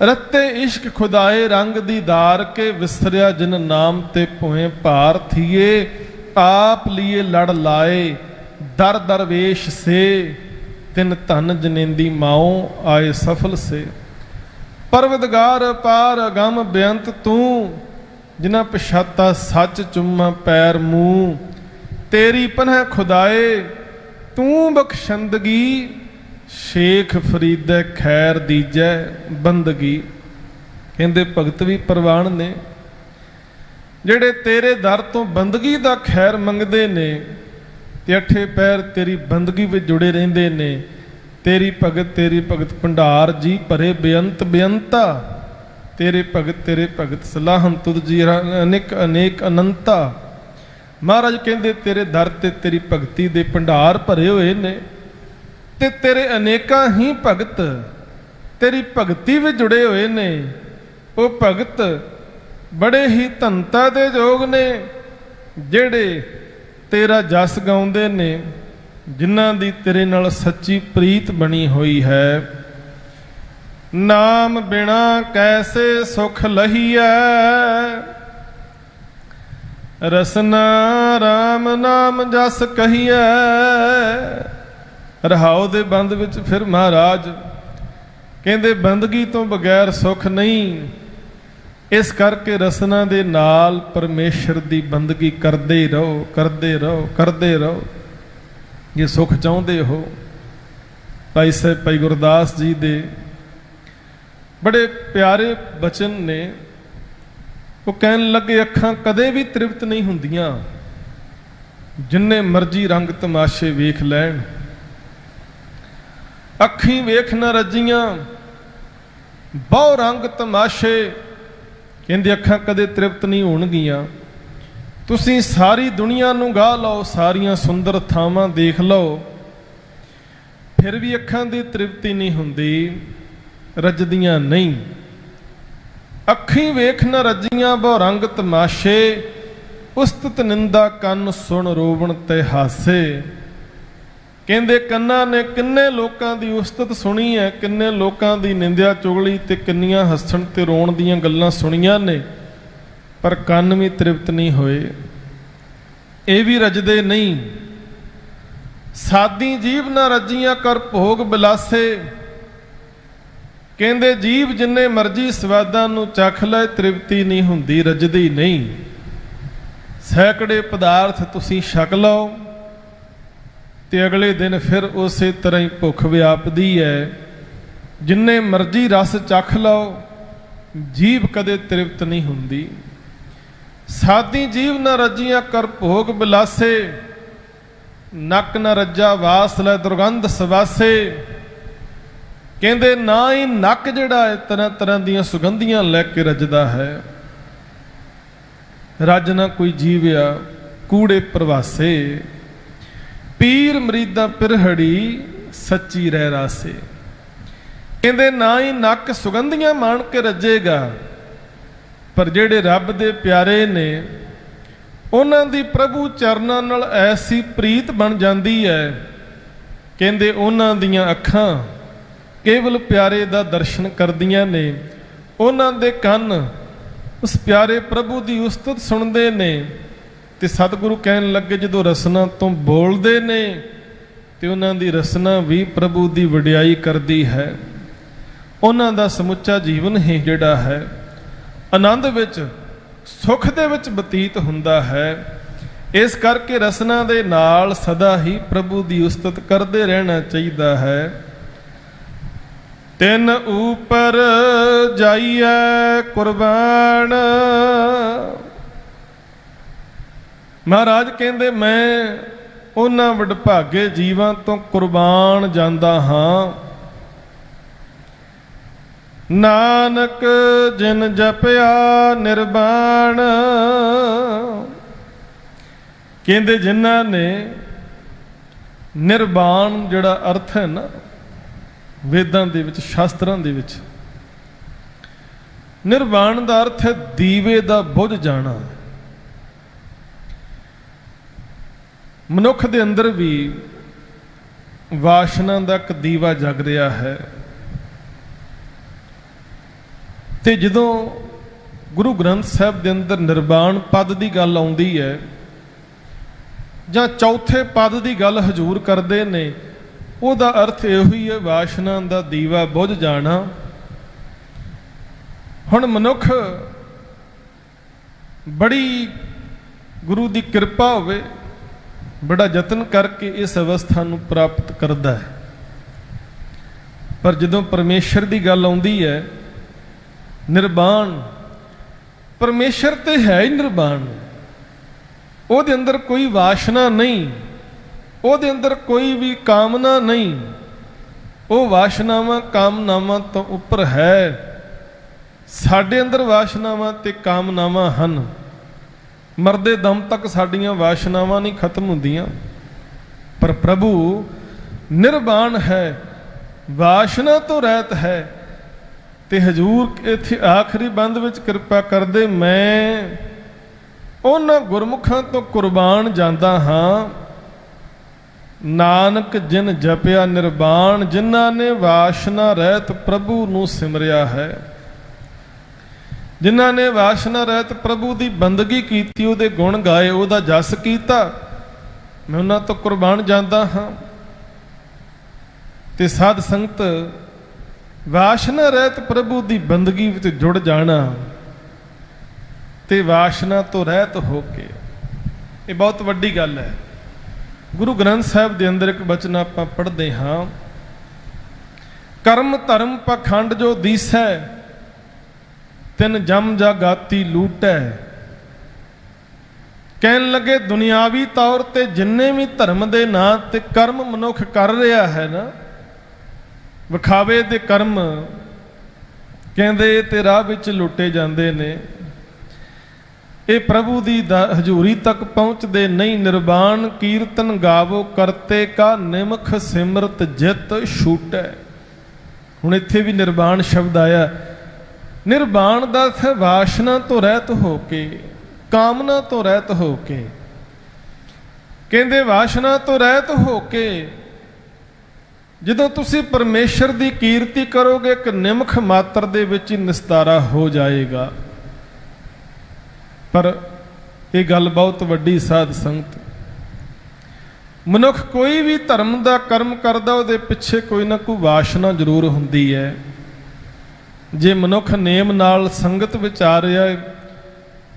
ਰੱਤੇ ਇਸ਼ਕ ਖੁਦਾਏ ਰੰਗ ਦੀਦਾਰ ਕੇ, ਵਿਸਰਿਆ ਜਿਨ ਨਾਮ ਤੇ ਭੋਏ ਭਾਰ ਥੀਏ। ਆਪ ਲੀਏ ਲੜ ਲਾਏ ਦਰ ਦਰਵੇਸ਼ ਸੇ, ਤਿਨ ਧਨ ਜਨੇਂਦੀ ਮਾਓ ਆਏ ਸਫਲ ਸੇ। ਪਰਵਦਗਾਰ ਪਾਰ ਅਗੰਮ ਬੇਅੰਤ ਤੂੰ, ਜਿਨਾ ਪਛਾਤਾ ਸੱਚ ਚੁੰਮਾ ਪੈਰ ਮੂੰਹ। ਤੇਰੀ ਪਨਹ ਖੁਦਾਏ ਤੂੰ ਬਖਸ਼ੰਦਗੀ, ਸ਼ੇਖ ਫਰੀਦੈ ਖੈਰ ਦੀਜੈ ਬੰਦਗੀ। ਕਹਿੰਦੇ ਭਗਤ ਵੀ ਪ੍ਰਵਾਨ ਨੇ, ਜਿਹੜੇ ਤੇਰੇ ਦਰ ਤੋਂ ਬੰਦਗੀ ਦਾ ਖੈਰ ਮੰਗਦੇ ਨੇ ਤੇ ਅੱਠੇ ਪੈਰ ਤੇਰੀ ਬੰਦਗੀ ਵਿੱਚ ਜੁੜੇ ਰਹਿੰਦੇ ਨੇ। ਤੇਰੀ ਭਗਤ ਭੰਡਾਰ ਜੀ ਭਰੇ ਬੇਅੰਤ ਬੇਅੰਤਾ, ਤੇਰੇ ਭਗਤ ਸਲਾਹਨ ਤੁਧ ਜੀ ਅਨੇਕ ਅਨੇਕ ਅਨੰਤਾ। ਮਹਾਰਾਜ ਕਹਿੰਦੇ ਤੇਰੇ ਦਰ ਤੇ ਤੇਰੀ ਭਗਤੀ ਦੇ ਭੰਡਾਰ ਭਰੇ ਹੋਏ ਨੇ ਤੇ ਤੇਰੇ ਅਨੇਕਾਂ ਹੀ ਭਗਤ ਤੇਰੀ ਭਗਤੀ ਵਿੱਚ ਜੁੜੇ ਹੋਏ ਨੇ। ਉਹ ਭਗਤ ਬੜੇ ਹੀ ਧਨਤਾ ਦੇ ਯੋਗ ਨੇ, ਜਿਹੜੇ ਤੇਰਾ ਜਸ ਗਾਉਂਦੇ ਨੇ, ਜਿਨ੍ਹਾਂ ਦੀ ਤੇਰੇ ਨਾਲ ਸੱਚੀ ਪ੍ਰੀਤ ਬਣੀ ਹੋਈ ਹੈ। ਨਾਮ ਬਿਨਾ ਕੈਸੇ ਸੁਖ ਲਹੀਐ, ਰਸਨਾ ਰਾਮ ਨਾਮ ਜਸ ਕਹੀਐ। ਰਹਾਉ ਦੇ ਬੰਦ ਵਿੱਚ ਫਿਰ ਮਹਾਰਾਜ ਕਹਿੰਦੇ ਬੰਦਗੀ ਤੋਂ ਬਗੈਰ ਸੁਖ ਨਹੀਂ। ਇਸ ਕਰਕੇ ਰਸਨਾ ਦੇ ਨਾਲ ਪਰਮੇਸ਼ਰ ਦੀ ਬੰਦਗੀ ਕਰਦੇ ਰਹੋ, ਕਰਦੇ ਰਹੋ, ਕਰਦੇ ਰਹੋ, ਜੇ ਸੁਖ ਚਾਹੁੰਦੇ ਹੋ। ਭਾਈ ਸਾਹਿਬ ਭਾਈ ਗੁਰਦਾਸ ਜੀ ਦੇ ਬੜੇ ਪਿਆਰੇ ਬਚਨ ਨੇ। ਉਹ ਕਹਿਣ ਲੱਗੇ ਅੱਖਾਂ ਕਦੇ ਵੀ ਤ੍ਰਿਪਤ ਨਹੀਂ ਹੁੰਦੀਆਂ, ਜਿੰਨੇ ਮਰਜ਼ੀ ਰੰਗ ਤਮਾਸ਼ੇ ਵੇਖ ਲੈਣ। ਅੱਖੀਂ ਵੇਖ ਨਾ ਰੱਜੀਆਂ ਬਹੁ ਰੰਗ ਤਮਾਸ਼ੇ, ਕਹਿੰਦੇ ਅੱਖਾਂ ਕਦੇ ਤ੍ਰਿਪਤ ਨਹੀਂ ਹੋਣਗੀਆਂ। ਤੁਸੀਂ ਸਾਰੀ ਦੁਨੀਆ ਨੂੰ ਗਾ ਲਓ, ਸਾਰੀਆਂ ਸੁੰਦਰ ਥਾਵਾਂ ਦੇਖ ਲਓ, ਫਿਰ ਵੀ ਅੱਖਾਂ ਦੀ ਤ੍ਰਿਪਤੀ ਨਹੀਂ ਹੁੰਦੀ, ਰੱਜਦੀਆਂ ਨਹੀਂ। ਅੱਖੀਂ ਵੇਖ ਨਾ ਰੱਜੀਆਂ ਬਹੁ ਰੰਗ ਤਮਾਸ਼ੇ, ਉਸਤਤ ਨਿੰਦਾ ਕੰਨ ਸੁਣ ਰੋਵਣ ਤੇ ਹਾਸੇ। ਕਹਿੰਦੇ ਕੰਨਾਂ ਨੇ ਕਿੰਨੇ ਲੋਕਾਂ ਦੀ ਉਸਤਤ ਸੁਣੀ ਹੈ, ਕਿੰਨੇ ਲੋਕਾਂ ਦੀ ਨਿੰਦਿਆ ਚੁਗਲੀ ਤੇ ਕਿੰਨੀਆਂ ਹੱਸਣ ਤੇ ਰੋਣ ਦੀਆਂ ਗੱਲਾਂ ਸੁਣੀਆਂ ਨੇ, ਪਰ ਕੰਨ ਵੀ ਤ੍ਰਿਪਤ ਨਹੀਂ ਹੋਏ, ਇਹ ਵੀ ਰੱਜਦੇ ਨਹੀਂ। ਸਾਦੀ ਜੀਭ ਨਾ ਰੱਜੀਆਂ ਕਰ ਭੋਗ ਬਿਲਾਸੇ। ਕਹਿੰਦੇ ਜੀਭ ਜਿੰਨੇ ਮਰਜ਼ੀ ਸਵਾਦਾਂ ਨੂੰ ਚੱਖ ਲੈ, ਤ੍ਰਿਪਤੀ ਨਹੀਂ ਹੁੰਦੀ, ਰੱਜਦੀ ਨਹੀਂ। ਸੈਂਕੜੇ ਪਦਾਰਥ ਤੁਸੀਂ ਛਕ ਲਓ ਤੇ ਅਗਲੇ ਦਿਨ ਫਿਰ ਉਸੇ ਤਰ੍ਹਾਂ ਹੀ ਭੁੱਖ ਵਿਆਪਦੀ ਹੈ। ਜਿੰਨੇ ਮਰਜ਼ੀ ਰਸ ਚੱਖ ਲਓ, ਜੀਭ ਕਦੇ ਤ੍ਰਿਪਤ ਨਹੀਂ ਹੁੰਦੀ। ਸਾਦੀ ਜੀਭ ਨਾ ਰੱਜੀਆਂ ਕਰ ਭੋਗ ਬਿਲਾਸੇ, ਨੱਕ ਨਾ ਰੱਜਾ ਵਾਸ ਲੈ ਦੁਰਗੰਧ ਸਵਾਸੇ। ਕਹਿੰਦੇ ਨਾ ਹੀ ਨੱਕ ਜਿਹੜਾ ਹੈ ਤਰ੍ਹਾਂ ਤਰ੍ਹਾਂ ਦੀਆਂ ਸੁਗੰਧੀਆਂ ਲੈ ਕੇ ਰੱਜਦਾ ਹੈ। ਰੱਜ ਨਾ ਕੋਈ ਜੀਵਿਆ ਕੂੜੇ ਪ੍ਰਵਾਸੇ, ਪੀਰ ਮਰੀਦਾਂ ਪਿਰਹੜੀ ਸੱਚੀ ਰਹਿ ਰਾਸੇ। ਕਹਿੰਦੇ ਨਾ ਹੀ ਨੱਕ ਸੁਗੰਧੀਆਂ ਮਾਣ ਕੇ ਰੱਜੇਗਾ, ਪਰ ਜਿਹੜੇ ਰੱਬ ਦੇ ਪਿਆਰੇ ਨੇ ਉਹਨਾਂ ਦੀ ਪ੍ਰਭੂ ਚਰਨਾਂ ਨਾਲ ਐਸੀ ਪ੍ਰੀਤ ਬਣ ਜਾਂਦੀ ਹੈ। ਕਹਿੰਦੇ ਉਹਨਾਂ ਦੀਆਂ ਅੱਖਾਂ ਕੇਵਲ ਪਿਆਰੇ ਦਾ ਦਰਸ਼ਨ ਕਰਦੀਆਂ ਨੇ, ਉਹਨਾਂ ਦੇ ਕੰਨ ਉਸ ਪਿਆਰੇ ਪ੍ਰਭੂ ਦੀ ਉਸਤਤ ਸੁਣਦੇ ਨੇ। ਤੇ ਸਤਿਗੁਰੂ ਕਹਿਣ ਲੱਗੇ ਜਦੋਂ ਰਸਨਾ ਤੋਂ ਬੋਲਦੇ ਨੇ ਤੇ ਉਹਨਾਂ ਦੀ ਰਸਨਾ ਵੀ ਪ੍ਰਭੂ ਦੀ ਵਡਿਆਈ ਕਰਦੀ ਹੈ। ਉਹਨਾਂ ਦਾ ਸਮੁੱਚਾ ਜੀਵਨ ਹੀ ਜਿਹੜਾ ਹੈ ਆਨੰਦ ਵਿੱਚ, ਸੁੱਖ ਦੇ ਵਿੱਚ ਬਤੀਤ ਹੁੰਦਾ ਹੈ। ਇਸ ਕਰਕੇ ਰਸਨਾ ਦੇ ਨਾਲ ਸਦਾ ਹੀ ਪ੍ਰਭੂ ਦੀ ਉਸਤਤ ਕਰਦੇ ਰਹਿਣਾ ਚਾਹੀਦਾ ਹੈ। ਤਿੰਨ ਉਪਰ ਜਾਈਐ ਕੁਰਬਾਨ। ਮਹਾਰਾਜ ਕਹਿੰਦੇ ਮੈਂ ਉਹਨਾਂ ਵਡਭਾਗੇ ਜੀਵਾਂ ਤੋਂ ਕੁਰਬਾਨ ਜਾਂਦਾ ਹਾਂ। ਨਾਨਕ ਜਿਨ ਜਪਿਆ ਨਿਰਵਾਣ। ਕਹਿੰਦੇ ਜਿਨ੍ਹਾਂ ਨੇ ਨਿਰਵਾਣ ਜਿਹੜਾ ਅਰਥ ਹੈ ਨਾ ਵੇਦਾਂ ਦੇ ਵਿੱਚ, ਸ਼ਾਸਤਰਾਂ ਦੇ ਵਿੱਚ, ਨਿਰਵਾਣ ਦਾ ਅਰਥ ਹੈ ਦੀਵੇ ਦਾ ਬੁਝ ਜਾਣਾ। ਮਨੁੱਖ ਦੇ ਅੰਦਰ ਵੀ ਵਾਸ਼ਨਾ ਦਾ ਇੱਕ ਦੀਵਾ ਜਗ ਰਿਹਾ ਹੈ ਤੇ ਜਦੋਂ ਗੁਰੂ ਗ੍ਰੰਥ ਸਾਹਿਬ ਦੇ ਅੰਦਰ ਨਿਰਵਾਣ ਪਦ ਦੀ ਗੱਲ ਆਉਂਦੀ ਹੈ ਜਾਂ ਚੌਥੇ ਪਦ ਦੀ ਗੱਲ ਹਜ਼ੂਰ ਕਰਦੇ ਨੇ, ਉਹਦਾ ਅਰਥ ਇਹੋ ਹੀ ਹੈ ਵਾਸ਼ਨਾ ਦਾ ਦੀਵਾ ਬੁਝ ਜਾਣਾ। ਹੁਣ ਮਨੁੱਖ ਬੜੀ ਗੁਰੂ ਦੀ ਕਿਰਪਾ ਹੋਵੇ ਬੜਾ ਯਤਨ ਕਰਕੇ ਇਸ ਅਵਸਥਾ ਨੂੰ ਪ੍ਰਾਪਤ ਕਰਦਾ ਹੈ। ਪਰ ਜਦੋਂ ਪਰਮੇਸ਼ਰ ਦੀ ਗੱਲ ਆਉਂਦੀ ਹੈ, ਨਿਰਵਾਣ, ਪਰਮੇਸ਼ਰ ਤੇ ਹੈ ਹੀ ਨਿਰਵਾਣ। ਉਹਦੇ ਅੰਦਰ ਕੋਈ ਵਾਸ਼ਨਾ ਨਹੀਂ, ਉਹਦੇ ਅੰਦਰ ਕੋਈ ਵੀ ਕਾਮਨਾ ਨਹੀਂ। ਉਹ ਵਾਸ਼ਨਾਵਾਂ ਕਾਮਨਾਵਾਂ ਤੋਂ ਉੱਪਰ ਹੈ। ਸਾਡੇ ਅੰਦਰ ਵਾਸ਼ਨਾਵਾਂ ਤੇ ਕਾਮਨਾਵਾਂ ਹਨ। ਮਰਦੇ ਦਮ ਤੱਕ ਸਾਡੀਆਂ ਵਾਸ਼ਨਾਵਾਂ ਨਹੀਂ ਖਤਮ ਹੁੰਦੀਆਂ। ਪਰ ਪ੍ਰਭੂ ਨਿਰਵਾਣ ਹੈ, ਵਾਸ਼ਨਾ ਤੋਂ ਰਹਿਤ ਹੈ। ਤੇ ਹਜੂਰ ਇੱਥੇ ਆਖਰੀ ਬੰਦ ਵਿੱਚ ਕਿਰਪਾ ਕਰਦੇ, ਮੈਂ ਉਹਨਾਂ ਗੁਰਮੁਖਾਂ ਤੋਂ ਕੁਰਬਾਨ ਜਾਂਦਾ ਹਾਂ, ਨਾਨਕ ਜਿਨ ਜਪਿਆ ਨਿਰਵਾਣ, ਜਿਨ੍ਹਾਂ ਨੇ ਵਾਸ਼ਨਾ ਰਹਿਤ ਪ੍ਰਭੂ ਨੂੰ ਸਿਮਰਿਆ ਹੈ। ਜਿਨ੍ਹਾਂ ਨੇ ਵਾਸ਼ਨਾ ਰਹਿਤ ਪ੍ਰਭੂ ਦੀ ਬੰਦਗੀ ਕੀਤੀ, ਉਹਦੇ ਗੁਣ ਗਾਏ, ਉਹਦਾ ਜਸ ਕੀਤਾ, ਮੈਂ ਉਹਨਾਂ ਤੋਂ ਕੁਰਬਾਨ ਜਾਂਦਾ ਹਾਂ। ਤੇ ਸਾਧ ਸੰਗਤ ਵਾਸ਼ਨਾ ਰਹਿਤ ਪ੍ਰਭੂ ਦੀ ਬੰਦਗੀ ਵਿੱਚ ਜੁੜ ਜਾਣਾ ਤੇ ਵਾਸ਼ਨਾ ਤੋਂ ਰਹਿਤ ਹੋ ਕੇ, ਇਹ ਬਹੁਤ ਵੱਡੀ ਗੱਲ ਹੈ। ਗੁਰੂ ਗ੍ਰੰਥ ਸਾਹਿਬ ਦੇ ਅੰਦਰ ਇੱਕ ਬਚਨ ਆਪਾਂ ਪੜ੍ਹਦੇ ਹਾਂ, ਕਰਮ ਧਰਮ ਪਖੰਡ ਜੋ ਦੀਸੈ, ਤਿਨ ਜਮ ਜਾਗਾਤੀ ਲੂਟੈ। ਕਹਿਣ ਲੱਗੇ ਦੁਨਿਆਵੀ ਤੌਰ ਤੇ ਜਿੰਨੇ ਵੀ ਧਰਮ ਦੇ ਨਾਂ ਤੇ ਕਰਮ ਮਨੁੱਖ ਕਰ ਰਿਹਾ ਹੈ ਨਾ, ਵਿਖਾਵੇ ਦੇ ਕਰਮ, ਕਹਿੰਦੇ ਤੇ ਰਾਹ ਵਿੱਚ ਲੁੱਟੇ ਜਾਂਦੇ ਨੇ। ਇਹ ਪ੍ਰਭੂ ਦੀ ਹਜ਼ੂਰੀ ਤੱਕ ਪਹੁੰਚਦੇ ਨਹੀਂ। ਨਿਰਵਾਣ ਕੀਰਤਨ ਗਾਵੋ ਕਰਤੇ ਕਾ, ਨਿਮਖ ਸਿਮਰਤ ਜਿਤ ਛੂਟੈ। ਹੁਣ ਇੱਥੇ ਵੀ ਨਿਰਵਾਣ ਸ਼ਬਦ ਆਇਆ। ਨਿਰਵਾਣ ਦਾ ਅਰਥ ਹੈ ਵਾਸ਼ਨਾ ਤੋਂ ਰਹਿਤ ਹੋ ਕੇ, ਕਾਮਨਾ ਤੋਂ ਰਹਿਤ ਹੋ ਕੇ। ਕਹਿੰਦੇ ਵਾਸ਼ਨਾ ਤੋਂ ਰਹਿਤ ਹੋ ਕੇ ਜਦੋਂ ਤੁਸੀਂ ਪਰਮੇਸ਼ਰ ਦੀ ਕੀਰਤੀ ਕਰੋਗੇ, ਇੱਕ ਨਿਮਖ ਮਾਤਰ ਦੇ ਵਿੱਚ ਹੀ ਨਿਸਤਾਰਾ ਹੋ ਜਾਏਗਾ। ਪਰ ਇਹ ਗੱਲ ਬਹੁਤ ਵੱਡੀ ਸਾਧ ਸੰਗਤ, ਮਨੁੱਖ ਕੋਈ ਵੀ ਧਰਮ ਦਾ ਕਰਮ ਕਰਦਾ, ਉਹਦੇ ਪਿੱਛੇ ਕੋਈ ਨਾ ਕੋਈ ਵਾਸ਼ਨਾ ਜ਼ਰੂਰ ਹੁੰਦੀ ਹੈ। ਜੇ ਮਨੁੱਖ ਨੇਮ ਨਾਲ ਸੰਗਤ ਵਿੱਚ ਆ ਰਿਹਾ,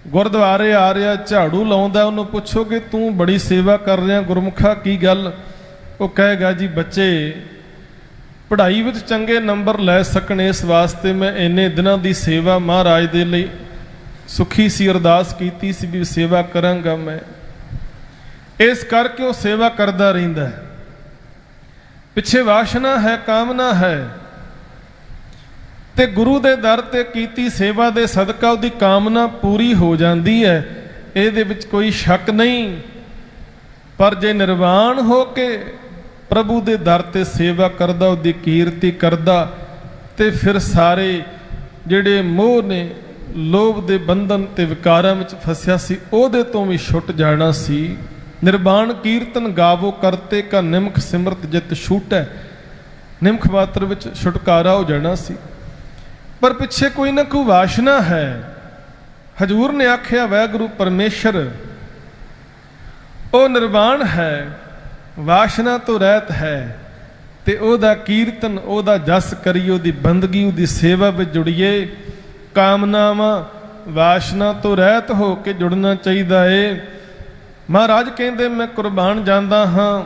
ਗੁਰਦੁਆਰੇ ਆ ਰਿਹਾ, ਝਾੜੂ ਲਾਉਂਦਾ, ਉਹਨੂੰ ਪੁੱਛੋਗੇ ਤੂੰ ਬੜੀ ਸੇਵਾ ਕਰ ਰਿਹਾ ਗੁਰਮੁਖਾ, ਕੀ ਗੱਲ? ਉਹ ਕਹੇਗਾ ਜੀ ਬੱਚੇ ਪੜ੍ਹਾਈ ਵਿੱਚ ਚੰਗੇ ਨੰਬਰ ਲੈ ਸਕਣ, ਇਸ ਵਾਸਤੇ ਮੈਂ ਇੰਨੇ ਦਿਨਾਂ ਦੀ ਸੇਵਾ ਮਹਾਰਾਜ ਦੇ ਲਈ ਸੁਖੀ ਸੀ, ਅਰਦਾਸ ਕੀਤੀ ਸੀ ਵੀ ਸੇਵਾ ਕਰਾਂਗਾ ਮੈਂ। ਇਸ ਕਰਕੇ ਉਹ ਸੇਵਾ ਕਰਦਾ ਰਹਿੰਦਾ ਹੈ। ਪਿੱਛੇ ਵਾਸ਼ਨਾ ਹੈ, ਕਾਮਨਾ ਹੈ। ਤੇ ਗੁਰੂ ਦੇ ਦਰ ਤੇ ਕੀਤੀ ਸੇਵਾ ਦੇ ਸਦਕਾ ਉਹਦੀ ਕਾਮਨਾ ਪੂਰੀ ਹੋ ਜਾਂਦੀ ਹੈ, ਇਹਦੇ ਵਿੱਚ ਕੋਈ ਸ਼ੱਕ ਨਹੀਂ। ਪਰ ਜੇ ਨਿਰਵਾਣ ਹੋ ਕੇ ਪ੍ਰਭੂ ਦੇ ਦਰ ਤੇ ਸੇਵਾ ਕਰਦਾ, ਉਹਦੀ ਕੀਰਤੀ ਕਰਦਾ, ਤੇ ਫਿਰ ਸਾਰੇ ਜਿਹੜੇ ਮੋਹ ਨੇ, ਲੋਭ ਦੇ ਬੰਧਨ ਤੇ ਵਿਕਾਰਾਂ ਵਿੱਚ ਫਸਿਆ ਸੀ, ਉਹਦੇ ਤੋਂ ਵੀ ਛੁੱਟ ਜਾਣਾ ਸੀ। ਨਿਰਵਾਣ ਕੀਰਤਨ ਗਾਵੋ ਕਰਤੇ ਕਾ, ਨਿਮਖ ਸਿਮਰਤ ਜਿਤ ਛੂਟੈ। ਨਿਮਖ ਮਾਤਰ ਵਿੱਚ ਛੁਟਕਾਰਾ ਹੋ ਜਾਣਾ ਸੀ। ਪਰ ਪਿੱਛੇ ਕੋਈ ਨਾ ਕੋਈ ਵਾਸ਼ਨਾ ਹੈ। ਹਜੂਰ ਨੇ ਆਖਿਆ ਵਾਹਿਗੁਰੂ ਪਰਮੇਸ਼ਰ ਉਹ ਨਿਰਵਾਣ ਹੈ, ਵਾਸ਼ਨਾ ਤੋਂ ਰਹਿਤ ਹੈ। ਤੇ ਉਹਦਾ ਕੀਰਤਨ, ਉਹਦਾ ਜਸ ਕਰੀਏ, ਉਹਦੀ ਬੰਦਗੀ, ਉਹਦੀ ਸੇਵਾ ਵਿੱਚ ਜੁੜੀਏ। ਕਾਮਨਾਵਾਂ ਵਾਸ਼ਨਾ ਤੋਂ ਰਹਿਤ ਹੋ ਕੇ ਜੁੜਨਾ ਚਾਹੀਦਾ ਏ। ਮਹਾਰਾਜ ਕਹਿੰਦੇ ਮੈਂ ਕੁਰਬਾਨ ਜਾਂਦਾ ਹਾਂ।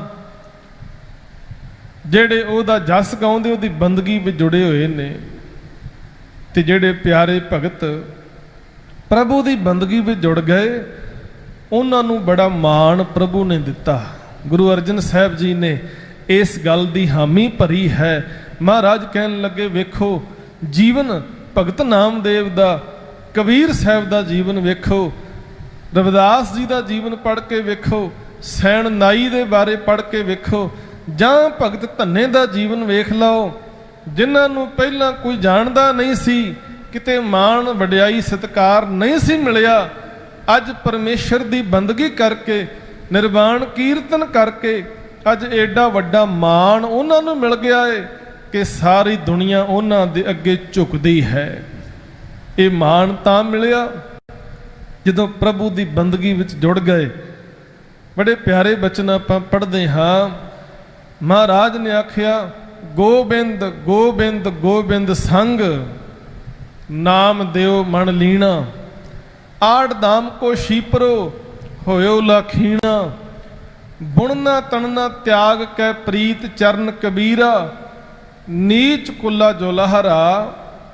ਜਿਹੜੇ ਉਹਦਾ ਜਸ ਗਾਉਂਦੇ, ਉਹਦੀ ਬੰਦਗੀ ਵਿੱਚ ਜੁੜੇ ਹੋਏ ਨੇ। ਤੇ ਜਿਹੜੇ ਪਿਆਰੇ ਭਗਤ ਪ੍ਰਭੂ ਦੀ ਬੰਦਗੀ ਵਿੱਚ ਜੁੜ ਗਏ, ਉਹਨਾਂ ਨੂੰ ਬੜਾ ਮਾਣ ਪ੍ਰਭੂ ਨੇ ਦਿੱਤਾ। ਗੁਰੂ ਅਰਜਨ ਸਾਹਿਬ ਜੀ ਨੇ ਇਸ ਗੱਲ ਦੀ ਹਾਮੀ ਭਰੀ ਹੈ। ਮਹਾਰਾਜ ਕਹਿਣ ਲੱਗੇ ਵੇਖੋ ਜੀਵਨ ਭਗਤ ਨਾਮਦੇਵ ਦਾ, ਕਬੀਰ ਸਾਹਿਬ ਦਾ ਜੀਵਨ ਵੇਖੋ, ਰਵਿਦਾਸ ਜੀ ਦਾ ਜੀਵਨ ਪੜ੍ਹ ਕੇ ਵੇਖੋ, ਸੈਣ ਨਾਈ ਦੇ ਬਾਰੇ ਪੜ੍ਹ ਕੇ ਵੇਖੋ, ਜਾਂ ਭਗਤ ਧੰਨੇ ਦਾ ਜੀਵਨ ਵੇਖ ਲਓ, ਜਿਨ੍ਹਾਂ ਨੂੰ ਪਹਿਲਾਂ ਕੋਈ ਜਾਣਦਾ ਨਹੀਂ ਸੀ, ਕਿਤੇ ਮਾਣ ਵਡਿਆਈ ਸਤਿਕਾਰ ਨਹੀਂ ਸੀ ਮਿਲਿਆ, ਅੱਜ ਪਰਮੇਸ਼ਰ ਦੀ ਬੰਦਗੀ ਕਰਕੇ, ਨਿਰਵਾਣ ਕੀਰਤਨ ਕਰਕੇ ਅੱਜ ਐਡਾ ਵੱਡਾ ਮਾਣ ਉਹਨਾਂ ਨੂੰ ਮਿਲ ਗਿਆ ਏ ਕਿ ਸਾਰੀ ਦੁਨੀਆ ਉਹਨਾਂ ਦੇ ਅੱਗੇ ਝੁਕਦੀ ਹੈ। ਇਹ ਮਾਣ ਤਾਂ ਮਿਲਿਆ ਜਦੋਂ ਪ੍ਰਭੂ ਦੀ ਬੰਦਗੀ ਵਿੱਚ ਜੁੜ ਗਏ। ਬੜੇ ਪਿਆਰੇ ਬਚਨ ਆਪਾਂ ਪੜ੍ਹਦੇ ਹਾਂ। ਮਹਾਰਾਜ ਨੇ ਆਖਿਆ ਗੋਬਿੰਦ ਗੋਬਿੰਦ ਗੋਬਿੰਦ ਸੰਗ, ਨਾਮ ਦਿਓ ਮਨ ਲੀਣਾ, ਆੜ ਦਾਮ ਕੋ ਸ਼ੀਪਰੋ ਹੋਇਓ ਲਖੀਣਾ। बुणना तणना त्याग कै प्रीत चरण कबीरा, नीच कुला जो लहरा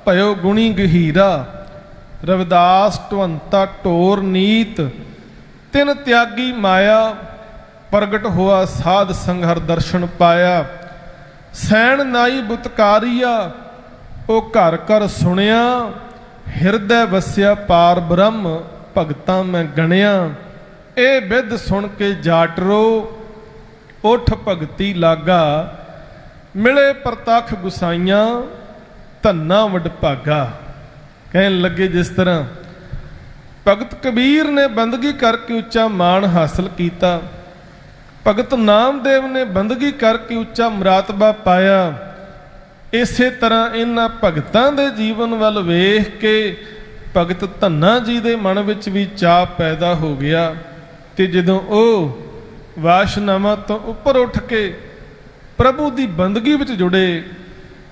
भयो गुणी गहीरा। रविदास ढवंता ढोर नीत, तिन त्यागी माया, प्रगट हुआ साध संघर दर्शन पाया। सैन नाई बुतकारिया, ओ घर घर सुनिया, हिरदय वसिया पार ब्रह्म, भगतां मैं गणिया। ए विद सुन के जाटरो, उठ भगती लागा, मिले प्रतख गुसाइयां, धन्ना वडभागा। कहन लगे जिस तरह भगत कबीर ने बंदगी करके उच्चा मान हासिल किया, भगत नामदेव ने बंदगी करके उच्चा मरातबा पाया, इसे तरह इन्हां भगतां दे जीवन वल वेख के भगत धन्ना जी दे मन विच भी चाह पैदा हो गया। ते जदों ਉਹ ਵਾਸ਼ਨਾਵਾਂ ਤੋਂ ਉੱਪਰ ਉੱਠ ਕੇ ਪ੍ਰਭੂ ਦੀ ਬੰਦਗੀ ਵਿੱਚ ਜੁੜੇ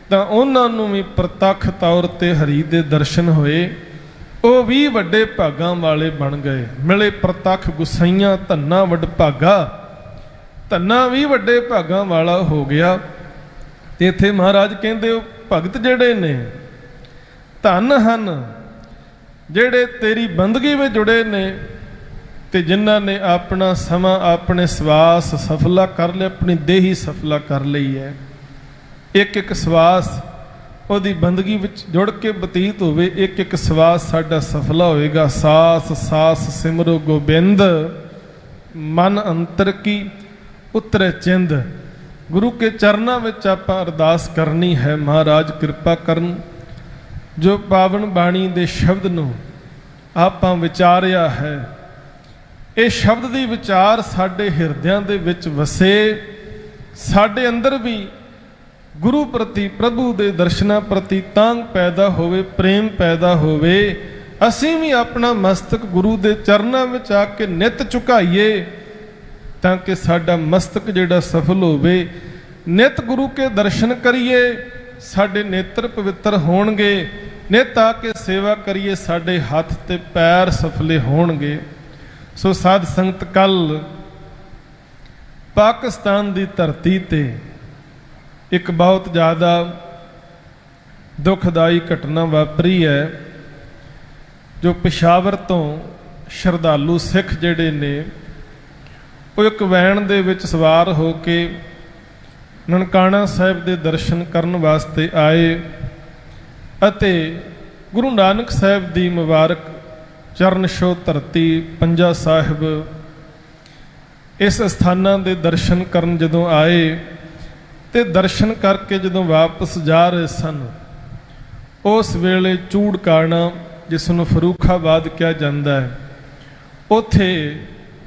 ਤਾਂ ਉਹਨਾਂ ਨੂੰ ਵੀ ਪ੍ਰਤੱਖ ਤੌਰ ਤੇ ਹਰੀ ਦੇ ਦਰਸ਼ਨ ਹੋਏ। ਉਹ ਵੀ ਵੱਡੇ ਭਾਗਾਂ ਵਾਲੇ ਬਣ ਗਏ। ਮਿਲੇ ਪ੍ਰਤੱਖ ਗੁਸਾਈਆਂ, ਧੰਨਾ ਵਡਭਾਗਾ। ਧੰਨਾ ਵੀ ਵੱਡੇ ਭਾਗਾਂ ਵਾਲਾ ਹੋ ਗਿਆ। ਤੇ ਇੱਥੇ ਮਹਾਰਾਜ ਕਹਿੰਦੇ ਉਹ ਭਗਤ ਜਿਹੜੇ ਨੇ ਧੰਨ ਹਨ, ਜਿਹੜੇ ਤੇਰੀ ਬੰਦਗੀ ਵਿੱਚ ਜੁੜੇ ਨੇ ਤੇ ਜਿਨ੍ਹਾਂ ਨੇ ਆਪਣਾ ਸਮਾਂ ਆਪਣੇ ਸਵਾਸ ਸਫਲਾ ਕਰ ਲਿਆ, ਆਪਣੀ ਦੇਹੀ ਸਫਲਾ ਕਰ ਲਈ ਹੈ। ਇੱਕ ਇੱਕ ਸਵਾਸ ਉਹਦੀ ਬੰਦਗੀ ਵਿੱਚ ਜੁੜ ਕੇ ਬਤੀਤ ਹੋਵੇ, ਇੱਕ ਇੱਕ ਸਵਾਸ ਸਾਡਾ ਸਫਲਾ ਹੋਵੇਗਾ। ਸਾਸ ਸਾਸ ਸਿਮਰੋ ਗੋਬਿੰਦ, ਮਨ ਅੰਤਰ ਕੀ ਉਤਰੇ ਚਿੰਦ। ਗੁਰੂ ਕੇ ਚਰਨਾਂ ਵਿੱਚ ਆਪਾਂ ਅਰਦਾਸ ਕਰਨੀ ਹੈ, ਮਹਾਰਾਜ ਕਿਰਪਾ ਕਰਨ। ਜੋ ਪਾਵਨ ਬਾਣੀ ਦੇ ਸ਼ਬਦ ਨੂੰ ਆਪਾਂ ਵਿਚਾਰਿਆ ਹੈ, ਇਹ ਸ਼ਬਦ ਦੀ ਵਿਚਾਰ ਸਾਡੇ ਹਿਰਦਿਆਂ ਦੇ ਵਿੱਚ ਵਸੇ, ਸਾਡੇ ਅੰਦਰ ਵੀ ਗੁਰੂ ਪ੍ਰਤੀ, ਪ੍ਰਭੂ ਦੇ ਦਰਸ਼ਨਾਂ ਪ੍ਰਤੀ ਤਾਂਘ ਪੈਦਾ ਹੋਵੇ, ਪ੍ਰੇਮ ਪੈਦਾ ਹੋਵੇ। ਅਸੀਂ ਵੀ ਆਪਣਾ ਮਸਤਕ ਗੁਰੂ ਦੇ ਚਰਨਾਂ ਵਿੱਚ ਆ ਕੇ ਨਿਤ ਝੁਕਾਈਏ, ਤਾਂ ਕਿ ਸਾਡਾ ਮਸਤਕ ਜਿਹੜਾ ਸਫਲ ਹੋਵੇ। ਨਿਤ ਗੁਰੂ ਕੇ ਦਰਸ਼ਨ ਕਰੀਏ, ਸਾਡੇ ਨੇਤਰ ਪਵਿੱਤਰ ਹੋਣਗੇ। ਨਿਤ ਆ ਕੇ ਸੇਵਾ ਕਰੀਏ, ਸਾਡੇ ਹੱਥ ਤੇ ਪੈਰ ਸਫਲੇ ਹੋਣਗੇ। ਸੋ ਸਾਧ ਸੰਗਤ, ਕੱਲ ਪਾਕਿਸਤਾਨ ਦੀ ਧਰਤੀ ਤੇ ਇੱਕ ਬਹੁਤ ਜ਼ਿਆਦਾ ਦੁਖਦਾਈ ਘਟਨਾ ਵਾਪਰੀ ਹੈ। ਜੋ ਪਿਸ਼ਾਵਰ ਤੋਂ ਸ਼ਰਧਾਲੂ ਸਿੱਖ ਜਿਹੜੇ ਨੇ, ਉਹ ਇੱਕ ਵੈਨ ਦੇ ਵਿੱਚ ਸਵਾਰ ਹੋ ਕੇ ਨਨਕਾਣਾ ਸਾਹਿਬ ਦੇ ਦਰਸ਼ਨ ਕਰਨ ਵਾਸਤੇ ਆਏ ਅਤੇ ਗੁਰੂ ਨਾਨਕ ਸਾਹਿਬ ਦੀ ਮੁਬਾਰਕ ਚਰਨ ਛੋਹ ਧਰਤੀ ਪੰਜਾ ਸਾਹਿਬ, ਇਸ ਸਥਾਨਾਂ ਦੇ ਦਰਸ਼ਨ ਕਰਨ ਜਦੋਂ ਆਏ ਤੇ ਦਰਸ਼ਨ ਕਰਕੇ ਜਦੋਂ ਵਾਪਸ ਜਾ ਰਹੇ ਸਨ, ਉਸ ਵੇਲੇ ਚੂੜਕਾਣਾ, ਜਿਸ ਨੂੰ ਫਰੂਖਾਬਾਦ ਕਿਹਾ ਜਾਂਦਾ ਹੈ, ਉੱਥੇ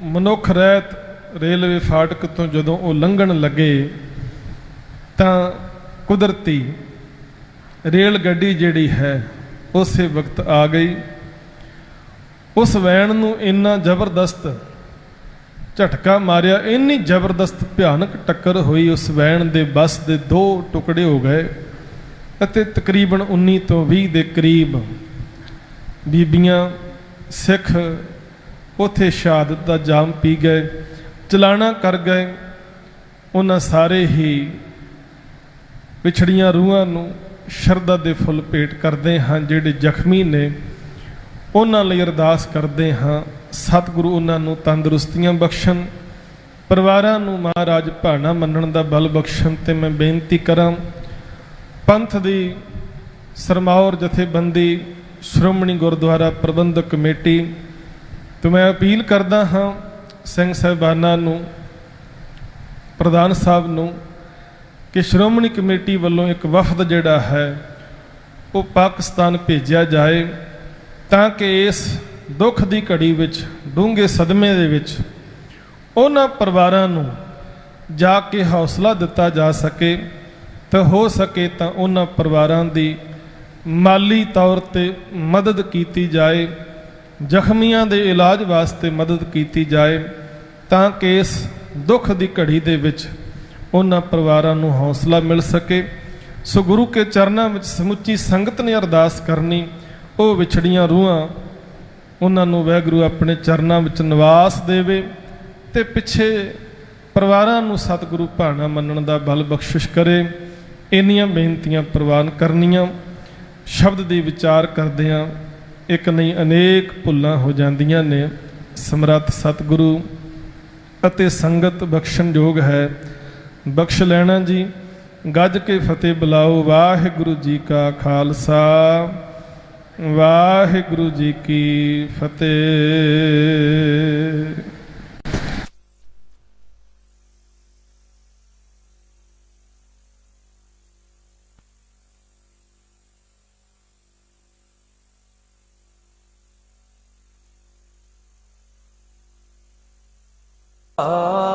ਮਨੁੱਖ ਰਹਿਤ ਰੇਲਵੇ ਫਾਟਕ ਤੋਂ ਜਦੋਂ ਉਹ ਲੰਘਣ ਲੱਗੇ ਤਾਂ ਕੁਦਰਤੀ ਰੇਲ ਗੱਡੀ ਜਿਹੜੀ ਹੈ ਉਸੇ ਵਕਤ ਆ ਗਈ। ਉਸ ਵੈਨ ਨੂੰ ਇੰਨਾ ਜ਼ਬਰਦਸਤ ਝਟਕਾ ਮਾਰਿਆ, ਇੰਨੀ ਜ਼ਬਰਦਸਤ ਭਿਆਨਕ ਟੱਕਰ ਹੋਈ, ਉਸ ਵੈਨ ਦੇ ਬੱਸ ਦੇ 2 ਟੁਕੜੇ ਹੋ ਗਏ ਅਤੇ ਤਕਰੀਬਨ 19 ਤੋਂ 20 ਦੇ ਕਰੀਬ ਬੀਬੀਆਂ ਸਿੱਖ ਉੱਥੇ ਸ਼ਹਾਦਤ ਦਾ ਜਾਮ ਪੀ ਗਏ, ਚਲਾਣਾ ਕਰ ਗਏ। ਉਹਨਾਂ ਸਾਰੇ ਹੀ ਵਿਛੜੀਆਂ ਰੂਹਾਂ ਨੂੰ ਸ਼ਰਧਾ ਦੇ ਫੁੱਲ ਭੇਟ ਕਰਦੇ ਹਾਂ। ਜਿਹੜੇ ਜ਼ਖਮੀ ਨੇ ਉਹਨਾਂ ਲਈ ਅਰਦਾਸ ਕਰਦੇ ਹਾਂ, ਸਤਿਗੁਰੂ ਉਹਨਾਂ ਨੂੰ ਤੰਦਰੁਸਤੀਆਂ ਬਖਸ਼ਣ, ਪਰਿਵਾਰਾਂ ਨੂੰ ਮਹਾਰਾਜ ਭਾਣਾ ਮੰਨਣ ਦਾ ਬਲ ਬਖਸ਼ਣ। ਤੇ ਮੈਂ ਬੇਨਤੀ ਕਰਾਂ, ਪੰਥ ਦੀ ਸਰਮੌਰ ਜਥੇਬੰਦੀ, ਸ਼੍ਰੋਮਣੀ ਗੁਰਦੁਆਰਾ ਪ੍ਰਬੰਧਕ ਕਮੇਟੀ ਤੋਂ ਮੈਂ ਅਪੀਲ ਕਰਦਾ ਹਾਂ ਸਿੰਘ ਸਾਹਿਬਾਨਾਂ ਨੂੰ, ਪ੍ਰਧਾਨ ਸਾਹਿਬ ਨੂੰ, ਕਿ ਸ਼੍ਰੋਮਣੀ ਕਮੇਟੀ ਵੱਲੋਂ ਇੱਕ ਵਫਦ ਜਿਹੜਾ ਹੈ ਉਹ ਪਾਕਿਸਤਾਨ ਭੇਜਿਆ ਜਾਏ, ਤਾਂ ਕਿ ਇਸ ਦੁੱਖ ਦੀ ਘੜੀ ਵਿੱਚ, ਡੂੰਘੇ ਸਦਮੇ ਦੇ ਵਿੱਚ ਉਹਨਾਂ ਪਰਿਵਾਰਾਂ ਨੂੰ ਜਾ ਕੇ ਹੌਸਲਾ ਦਿੱਤਾ ਜਾ ਸਕੇ, ਤਾਂ ਹੋ ਸਕੇ ਤਾਂ ਉਹਨਾਂ ਪਰਿਵਾਰਾਂ ਦੀ ਮਾਲੀ ਤੌਰ ਤੇ ਮਦਦ ਕੀਤੀ ਜਾਏ, ਜ਼ਖਮੀਆਂ ਦੇ ਇਲਾਜ ਵਾਸਤੇ ਮਦਦ ਕੀਤੀ ਜਾਏ, ਤਾਂ ਕਿ ਇਸ ਦੁੱਖ ਦੀ ਘੜੀ ਦੇ ਵਿੱਚ ਉਹਨਾਂ ਪਰਿਵਾਰਾਂ ਨੂੰ ਹੌਸਲਾ ਮਿਲ ਸਕੇ। ਸੋ ਗੁਰੂ ਕੇ ਚਰਨਾਂ ਵਿੱਚ ਸਮੁੱਚੀ ਸੰਗਤ ਨੇ ਅਰਦਾਸ ਕਰਨੀ, ਉਹ ਵਿਛੜੀਆਂ ਰੂਹਾਂ ਉਹਨਾਂ ਨੂੰ ਵਾਹਿਗੁਰੂ ਆਪਣੇ ਚਰਨਾਂ ਵਿੱਚ ਨਿਵਾਸ ਦੇਵੇ। ਤੇ ਪਿੱਛੇ ਪਰਿਵਾਰਾਂ ਨੂੰ ਸਤਿਗੁਰੂ ਭਾਣਾ ਮੰਨਣ ਦਾ ਬਲ ਬਖਸ਼ਿਸ਼ ਕਰੇ। ਇੰਨੀਆਂ ਬੇਨਤੀਆਂ ਪ੍ਰਵਾਨ ਕਰਨੀਆਂ। ਸ਼ਬਦ ਦੀ ਵਿਚਾਰ ਕਰਦਿਆਂ ਇੱਕ ਨਹੀਂ ਅਨੇਕ ਭੁੱਲਾਂ ਹੋ ਜਾਂਦੀਆਂ ਨੇ। ਸਮਰੱਥ ਸਤਿਗੁਰੂ ਅਤੇ ਸੰਗਤ ਬਖਸ਼ਣ ਯੋਗ ਹੈ, ਬਖਸ਼ ਲੈਣਾ ਜੀ। ਗੱਜ ਕੇ ਫਤਿਹ ਬੁਲਾਓ। ਵਾਹਿਗੁਰੂ ਜੀ ਕਾ ਖਾਲਸਾ, ਵਾਹਿਗੁਰੂ ਜੀ ਕੀ ਫਤਿਹ। ਆ